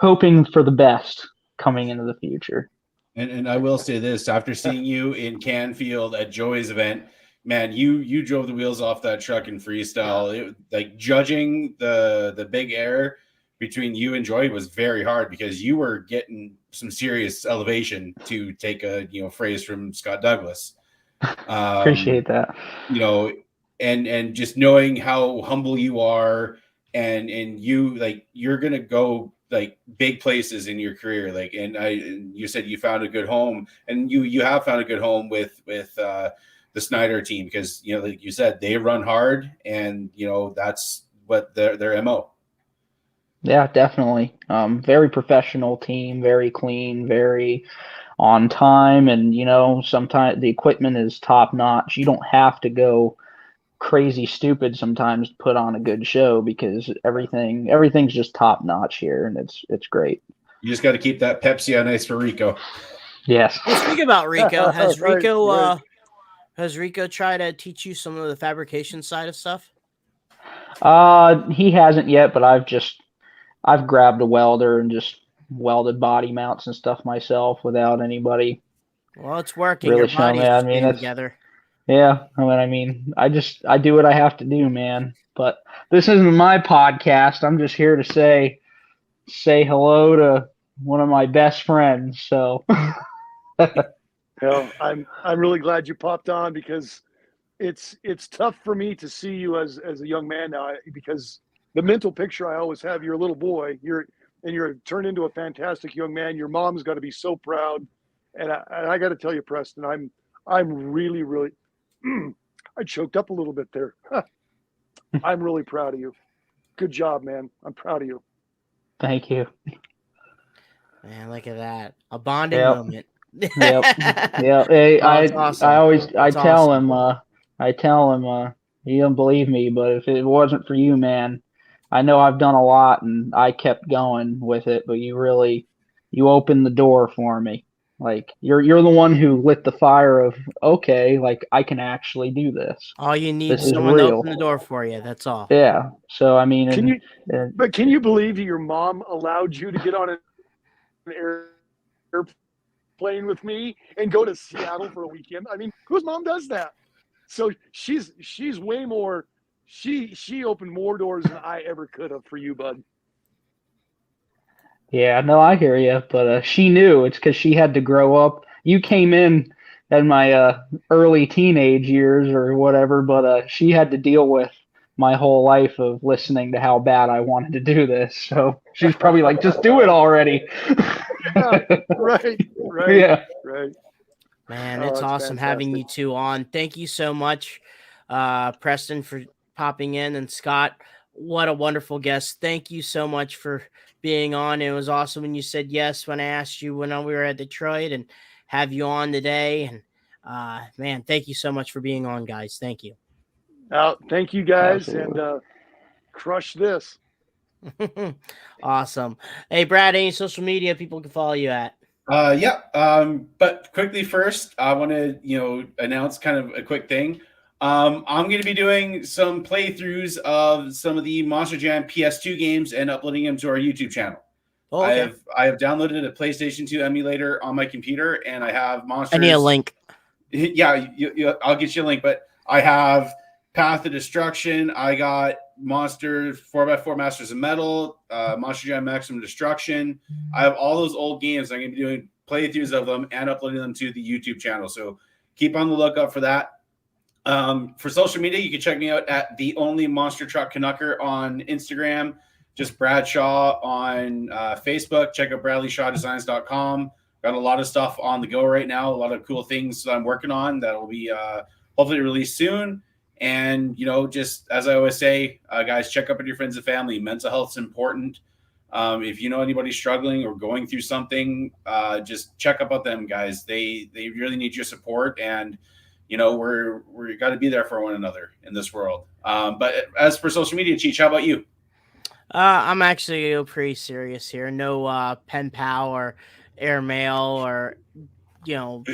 S5: hoping for the best coming into the future.
S3: And I will say this, after seeing you in Canfield at Joey's event, man, you drove the wheels off that truck in freestyle. It, like judging the big air between you and Joy was very hard because you were getting some serious elevation, to take a phrase from Scott Douglas.
S5: Appreciate that.
S3: And just knowing how humble you are, and you, like, you're gonna go like big places in your career, like, and you said you found a good home, and you have found a good home with the Snyder team, because like you said, they run hard, and that's what their MO.
S5: Yeah, definitely. Very professional team, very clean, very on time, and sometimes the equipment is top notch. You don't have to go crazy stupid sometimes to put on a good show because everything's just top notch here, and it's great.
S3: You just got to keep that Pepsi on ice for Rico.
S5: Yes.
S1: Well, speak about Rico. Has
S4: Right,
S1: Rico
S4: right.
S1: has Rico tried to teach you some of the fabrication side of stuff?
S5: He hasn't yet, but I've grabbed a welder and just welded body mounts and stuff myself without anybody
S1: Well, it's working.
S5: really
S1: Your
S5: showing me.
S1: bodies are
S5: I mean,
S1: staying
S5: that's
S1: together.
S5: yeah. I do what I have to do, man. But this isn't my podcast. I'm just here to say hello to one of my best friends. So
S4: I'm really glad you popped on, because it's tough for me to see you as a young man now, because the mental picture I always have, you're a little boy, you're turned into a fantastic young man. Your mom's got to be so proud, and I got to tell you, Preston, I'm really I choked up a little bit there. I'm really proud of you. Good job, man. I'm proud of you.
S5: thank you.
S1: Man, look at that. A bonding
S5: Yep.
S1: moment.
S5: Yep. Yeah. Hey,
S1: Oh, it's awesome.
S5: I
S1: It's
S5: tell
S1: awesome.
S5: him, he don't believe me, but if it wasn't for you, man, I know I've done a lot and I kept going with it, but you opened the door for me. Like you're the one who lit the fire of, okay, like I can actually do this.
S1: All you need
S5: This
S1: is
S5: is
S1: someone to
S5: real.
S1: open the door for you. That's all.
S5: Yeah. So I mean,
S4: Can you?
S5: and
S4: But can you believe your mom allowed you to get on an airplane with me and go to Seattle for a weekend? I mean, whose mom does that? So she's way more. She opened more doors than I ever could have for you, bud.
S5: yeah, no, I hear you, but she knew it's because she had to grow up. You came in my early teenage years or whatever, but she had to deal with my whole life of listening to how bad I wanted to do this. So she's probably like, just do it already.
S4: Yeah, right.
S5: Yeah.
S1: Man,
S4: Oh,
S1: it's
S4: that's
S1: awesome having you
S4: fantastic.
S1: two on. Thank you so much, Preston, for popping in, and Scott. What a wonderful guest. Thank you so much for being on. It was awesome when you said yes when I asked you when we were at Detroit, and have you on today. And man, thank you so much for being on, guys. Thank you.
S4: Thank you guys,
S5: Absolutely.
S4: and crush this.
S1: Awesome. Hey, Brad, any social media people can follow you at?
S3: Yeah. But quickly first, I want to, announce kind of a quick thing. I'm going to be doing some playthroughs of some of the Monster Jam PS2 games and uploading them to our YouTube channel.
S1: Oh, okay.
S3: I have downloaded a PlayStation 2 emulator on my computer, and I have Monsters.
S1: I need a link.
S3: Yeah, I'll get you a link. But I have Path of Destruction. I got Monsters 4x4 Masters of Metal, Monster Jam Maximum Destruction. I have all those old games. I'm going to be doing playthroughs of them and uploading them to the YouTube channel. So keep on the lookout for that. For social media, you can check me out at the Only Monster Truck Canucker on Instagram. Just Bradshaw on Facebook. Check out BradleyShawDesigns.com. Got a lot of stuff on the go right now. A lot of cool things that I'm working on that will be hopefully released soon. And, just as I always say, guys, check up on your friends and family. Mental health is important. If you know anybody struggling or going through something, just check up on them, guys. They really need your support, and we're got to be there for one another in this world. But as for social media, Cheech, how about you?
S1: I'm actually pretty serious here. No pen pal or airmail or
S3: No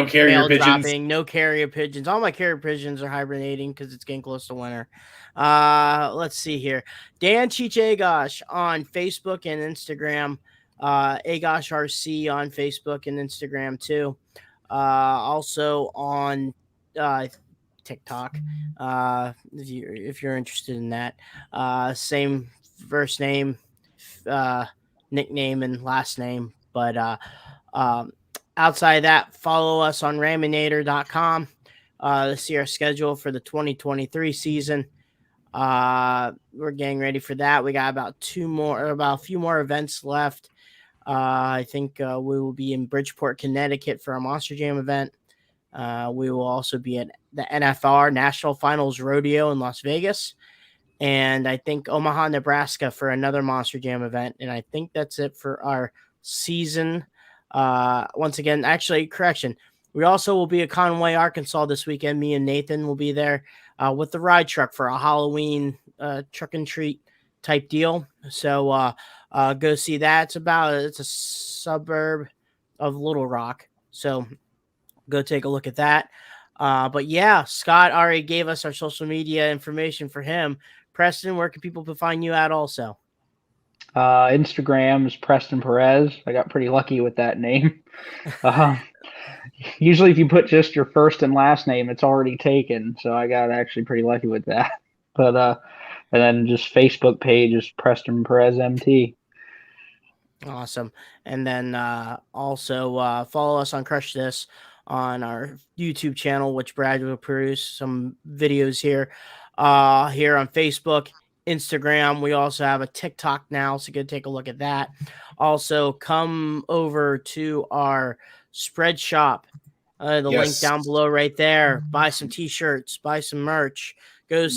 S3: carrier
S1: mail
S3: pigeons.
S1: dropping, no carrier pigeons. All my carrier pigeons are hibernating because it's getting close to winter. Let's see here. Dan Cheech Agosh on Facebook and Instagram. Agosh RC on Facebook and Instagram too. Also on TikTok. If you're interested in that, same first name, nickname, and last name. But um, outside of that, follow us on Raminator.com to see our schedule for the 2023 season. We're getting ready for that. We got about a few more events left. I think we will be in Bridgeport, Connecticut for a Monster Jam event. We will also be at the NFR National Finals Rodeo in Las Vegas. And I think Omaha, Nebraska for another Monster Jam event. And I think that's it for our season. Once again, actually, correction. We also will be at Conway, Arkansas this weekend. Me and Nathan will be there with the ride truck for a Halloween truck and treat type deal. So go see that. It's a suburb of Little Rock. So go take a look at that. But yeah, Scott already gave us our social media information for him. Preston, where can people find you at also?
S5: Instagram is Preston Perez. I got pretty lucky with that name. Usually if you put just your first and last name, it's already taken. So I got actually pretty lucky with that. But and then just Facebook page is Preston Perez MT.
S1: Awesome. And then also follow us on Crush This on our YouTube channel, which Brad will produce some videos here on Facebook, Instagram. We also have a TikTok now, so go take a look at that. Also, come over to our spread shop. The link down below right there. Buy some t-shirts, buy some merch. Go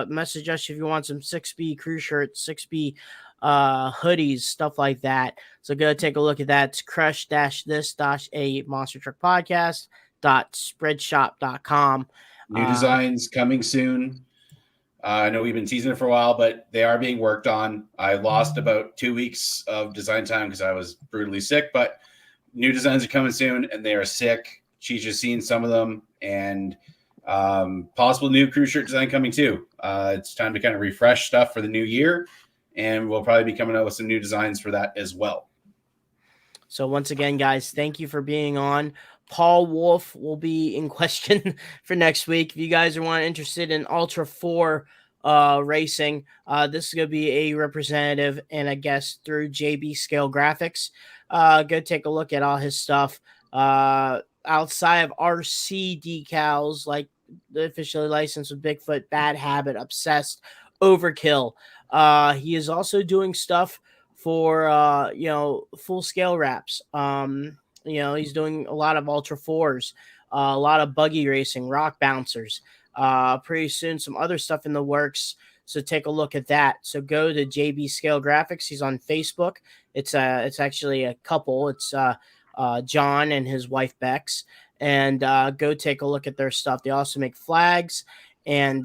S1: message us if you want some 6B crew shirts, 6B hoodies, stuff like that. So go take a look at that. It's crush-this-a monster truck podcast.spreadshop.com.
S3: New designs coming soon. I know we've been teasing it for a while, but they are being worked on. I lost about 2 weeks of design time because I was brutally sick, but new designs are coming soon and they are sick. Cheech has seen some of them, and possible new crew shirt design coming too. It's time to kind of refresh stuff for the new year, and we'll probably be coming out with some new designs for that as well.
S1: So once again, guys, thank you for being on. Paul Wolf will be in question for next week. If you guys are interested in Ultra 4 racing, this is going to be a representative and a guest through JB Scale Graphics. Go take a look at all his stuff. Outside of RC decals, like the officially licensed with Bigfoot, Bad Habit, Obsessed, Overkill. He is also doing stuff for full scale wraps. He's doing a lot of Ultra 4s, a lot of buggy racing, rock bouncers. Pretty soon some other stuff in the works, so take a look at that. So go to JB Scale Graphics. He's on Facebook. It's actually a couple. It's John and his wife Bex, and go take a look at their stuff. They also make flags, and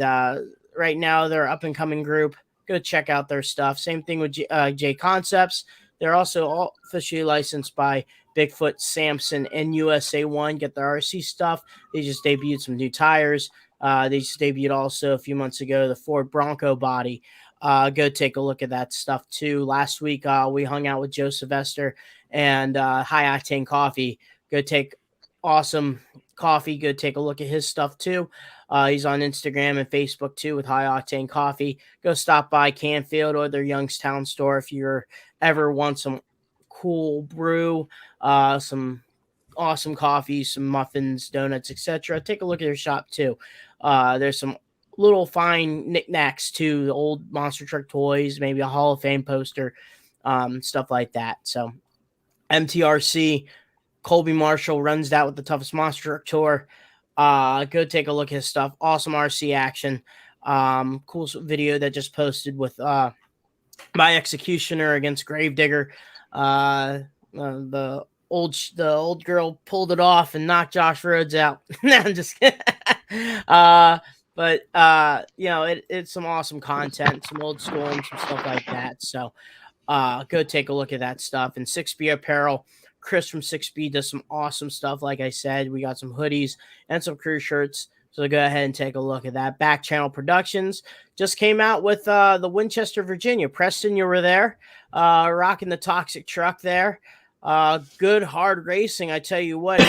S1: right now they're up and coming group. Go check out their stuff. Same thing with J Concepts. They're also all officially licensed by Bigfoot, Samson, and USA One. Get their RC stuff. They just debuted some new tires. They just debuted also a few months ago the Ford Bronco body. Go take a look at that stuff too. Last week we hung out with Joe Sylvester and High Octane Coffee. Go take awesome coffee. Go take a look at his stuff too. He's on Instagram and Facebook too with High Octane Coffee. Go stop by Canfield or their Youngstown store if you're ever want some cool brew, some awesome coffee, some muffins, donuts, etc. Take a look at their shop too. There's some little fine knickknacks too, the old monster truck toys, maybe a Hall of Fame poster, stuff like that. So MTRC, Colby Marshall runs that with the Toughest Monster Truck Tour. Go take a look at his stuff. Awesome RC action. Cool video that just posted with my Executioner against Gravedigger. The old girl pulled it off and knocked Josh Rhodes out. No, I'm just kidding. But it's some awesome content, some old school and some stuff like that. So go take a look at that stuff. And 6B Apparel, Chris from 6B does some awesome stuff. Like I said, we got some hoodies and some crew shirts. So go ahead and take a look at that. Back Channel Productions just came out with the Winchester, Virginia. Preston, you were there, rocking the toxic truck there. Good hard racing, I tell you what.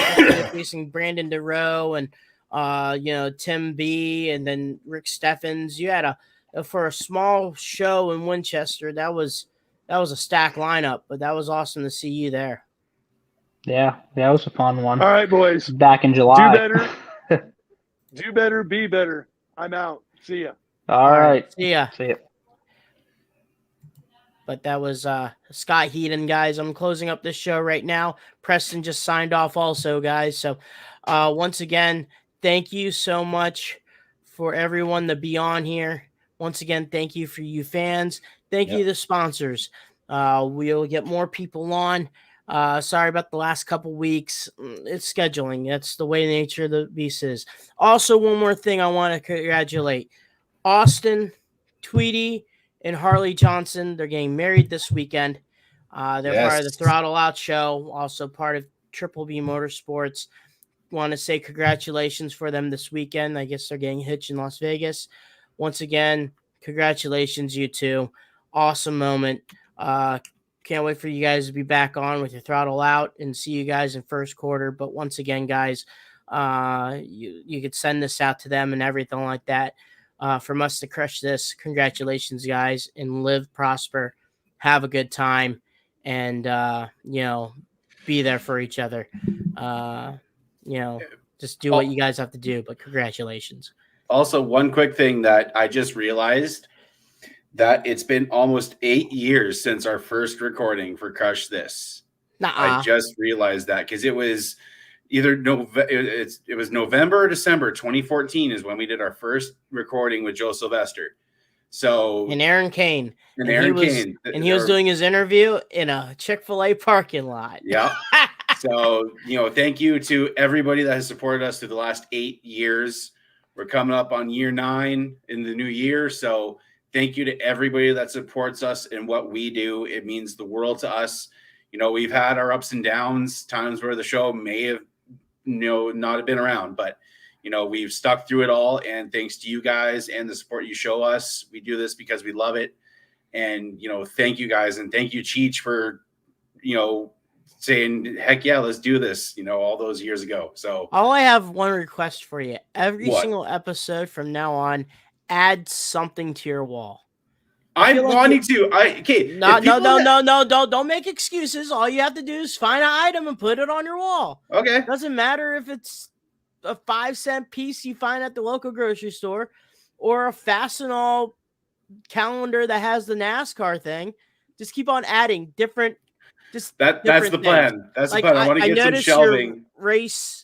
S1: Racing Brandon DeRoe and Tim B and then Rick Steffens. You had for a small show in Winchester, that was a stacked lineup, but that was awesome to see you there.
S5: Yeah, that was a fun one.
S4: All right, boys.
S5: Back in July.
S4: Do better. Do better. Be better. I'm out. See ya.
S5: All right.
S1: See ya.
S5: See ya.
S1: But that was Scott Heaton, guys. I'm closing up this show right now. Preston just signed off also, guys. So once again, thank you so much for everyone to be on here. Once again, thank you for you fans. Thank you to the sponsors. We'll get more people on. Sorry about the last couple weeks. It's scheduling. That's the way nature of the beast is. Also, one more thing I want to congratulate. Austin, Tweety, and Harley Johnson. They're getting married this weekend. They're part of the Throttle Out show, also part of Triple B Motorsports. Want to say congratulations for them this weekend. I guess they're getting hitched in Las Vegas. Once again, congratulations, you two. Awesome moment. Can't wait for you guys to be back on with your Throttle Out and see you guys in first quarter. But once again, guys, you could send this out to them and everything like that. From us to crush this, congratulations, guys, and live, prosper, have a good time, and be there for each other. Just do what you guys have to do. But congratulations.
S3: Also, one quick thing that I just realized, that it's been almost 8 years since our first recording for Crush This. I just realized that because it was either it was November or December 2014 is when we did our first recording with Joe Sylvester. So
S1: and Aaron Kane.
S3: And
S1: he was doing his interview in a Chick-fil-A parking lot.
S3: Yeah. So, thank you to everybody that has supported us through the last 8 years. We're coming up on year 9 in the new year. So thank you to everybody that supports us in what we do. It means the world to us. We've had our ups and downs, times where the show may have, not have been around, but, we've stuck through it all. And thanks to you guys and the support you show us, we do this because we love it. And, thank you guys. And thank you, Cheech, for, saying, heck yeah, let's do this, all those years ago. So
S1: I have one request for you. Every single episode from now on, add something to your wall.
S3: I'm wanting to.
S1: Don't make excuses. All you have to do is find an item and put it on your wall.
S3: Okay.
S1: Doesn't matter if it's a 5-cent piece you find at the local grocery store or a Fastenal calendar that has the NASCAR thing. Just keep on adding different. That's
S3: the plan. That's the plan. I want to get some shelving.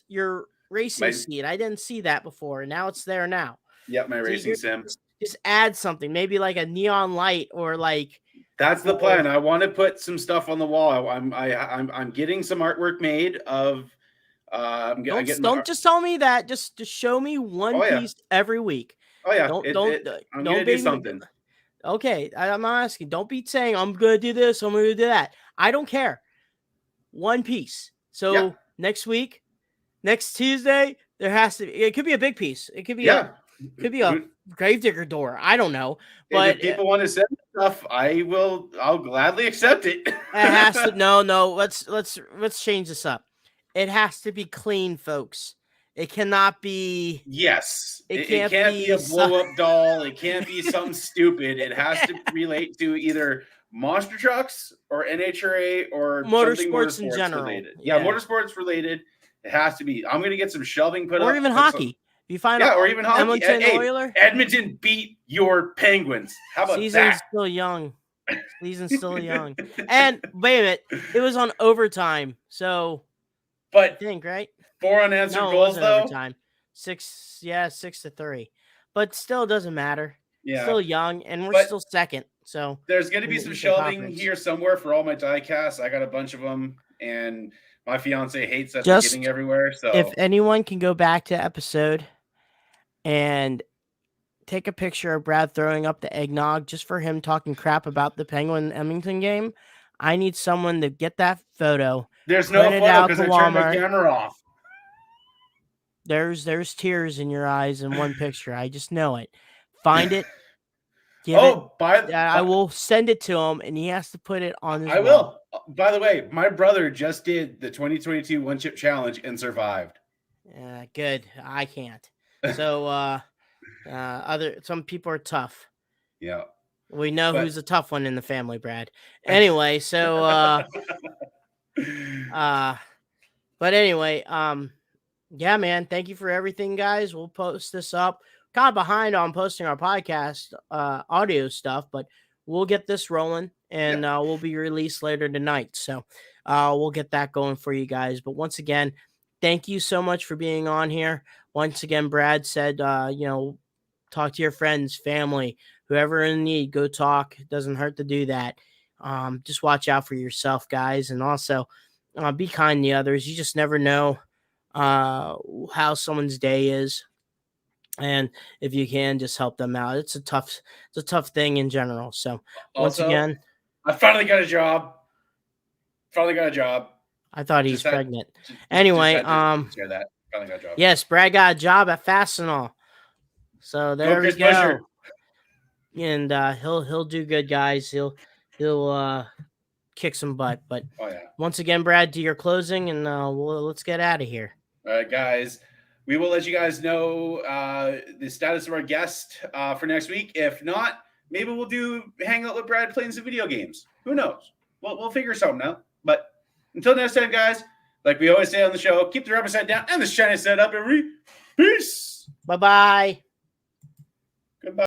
S1: Your racing seat. I didn't see that before. Now it's there now.
S3: Yep, my racing sim.
S1: Just add something, maybe like a neon light or like.
S3: That's the plan. I want to put some stuff on the wall. I'm getting some artwork made of.
S1: Don't just tell me that. Just show me one piece every week.
S3: Oh yeah.
S1: I'm
S3: gonna do something.
S1: Okay, I'm not asking. Don't be saying I'm gonna do this. I'm gonna do that. I don't care. One piece. So next week, next Tuesday, there has to be. It could be a big piece. It could be a gravedigger door. I don't know. But
S3: if people want to send stuff, I'll gladly accept it.
S1: It has to. No. Let's change this up. It has to be clean, folks. It cannot be.
S3: Yes. It can't be a blow-up doll. It can't be something stupid. It has to relate to either monster trucks or NHRA or
S1: motorsports in general.
S3: Related. Yeah, motorsports related. It has to be. I'm going to get some shelving put up.
S1: Or even hockey. You find
S3: or even hockey.
S1: Edmonton Oilers.
S3: Edmonton beat your Penguins. How about
S1: Season's still young. Season's still young. And wait a minute. It was on overtime. So,
S3: but
S1: I think, right?
S3: 4 unanswered goals, though.
S1: Overtime. 6-3. But still, doesn't matter.
S3: Yeah.
S1: Still young, and we're still second. So
S3: there's going to be some shelving here somewhere for all my die casts. I got a bunch of them, and my fiance hates that they're getting everywhere. So
S1: if anyone can go back to episode and take a picture of Brad throwing up the eggnog just for him talking crap about the Penguin Edmonton game, I need someone to get that photo.
S3: There's no photo because I turned my camera off.
S1: There's tears in your eyes in one picture. I just know it. Find it. I will send it to him, and he has to put it on his
S3: will. By the way, my brother just did the 2022 One Chip Challenge and survived.
S1: Good. I can't. So some people are tough.
S3: Yeah.
S1: We know
S3: But-
S1: who's a tough one in the family, Brad. Anyway, so but anyway, yeah, man, thank you for everything, guys. We'll post this up. Kind of behind on posting our podcast audio stuff, but we'll get this rolling and we'll be released later tonight. So we'll get that going for you guys. But once again, thank you so much for being on here. Once again, Brad said, talk to your friends, family, whoever in need, go talk. It doesn't hurt to do that. Just watch out for yourself, guys. And also be kind to others. You just never know how someone's day is. And if you can, just help them out. It's a tough thing in general. So once again,
S3: I finally got a job.
S1: I thought he's pregnant. Anyway,
S3: share that. Finally got a job.
S1: Yes, Brad got a job at Fastenal. So there we go.
S3: Busher.
S1: And he'll do good, guys. He'll kick some butt. But once again, Brad, do your closing, and let's get out of here.
S3: All right, guys. We will let you guys know the status of our guest for next week. If not, maybe we'll hang out with Brad playing some video games. Who knows? We'll figure something out. But until next time, guys, like we always say on the show, keep the rubber side down and the shiny side up, every peace.
S1: Bye-bye.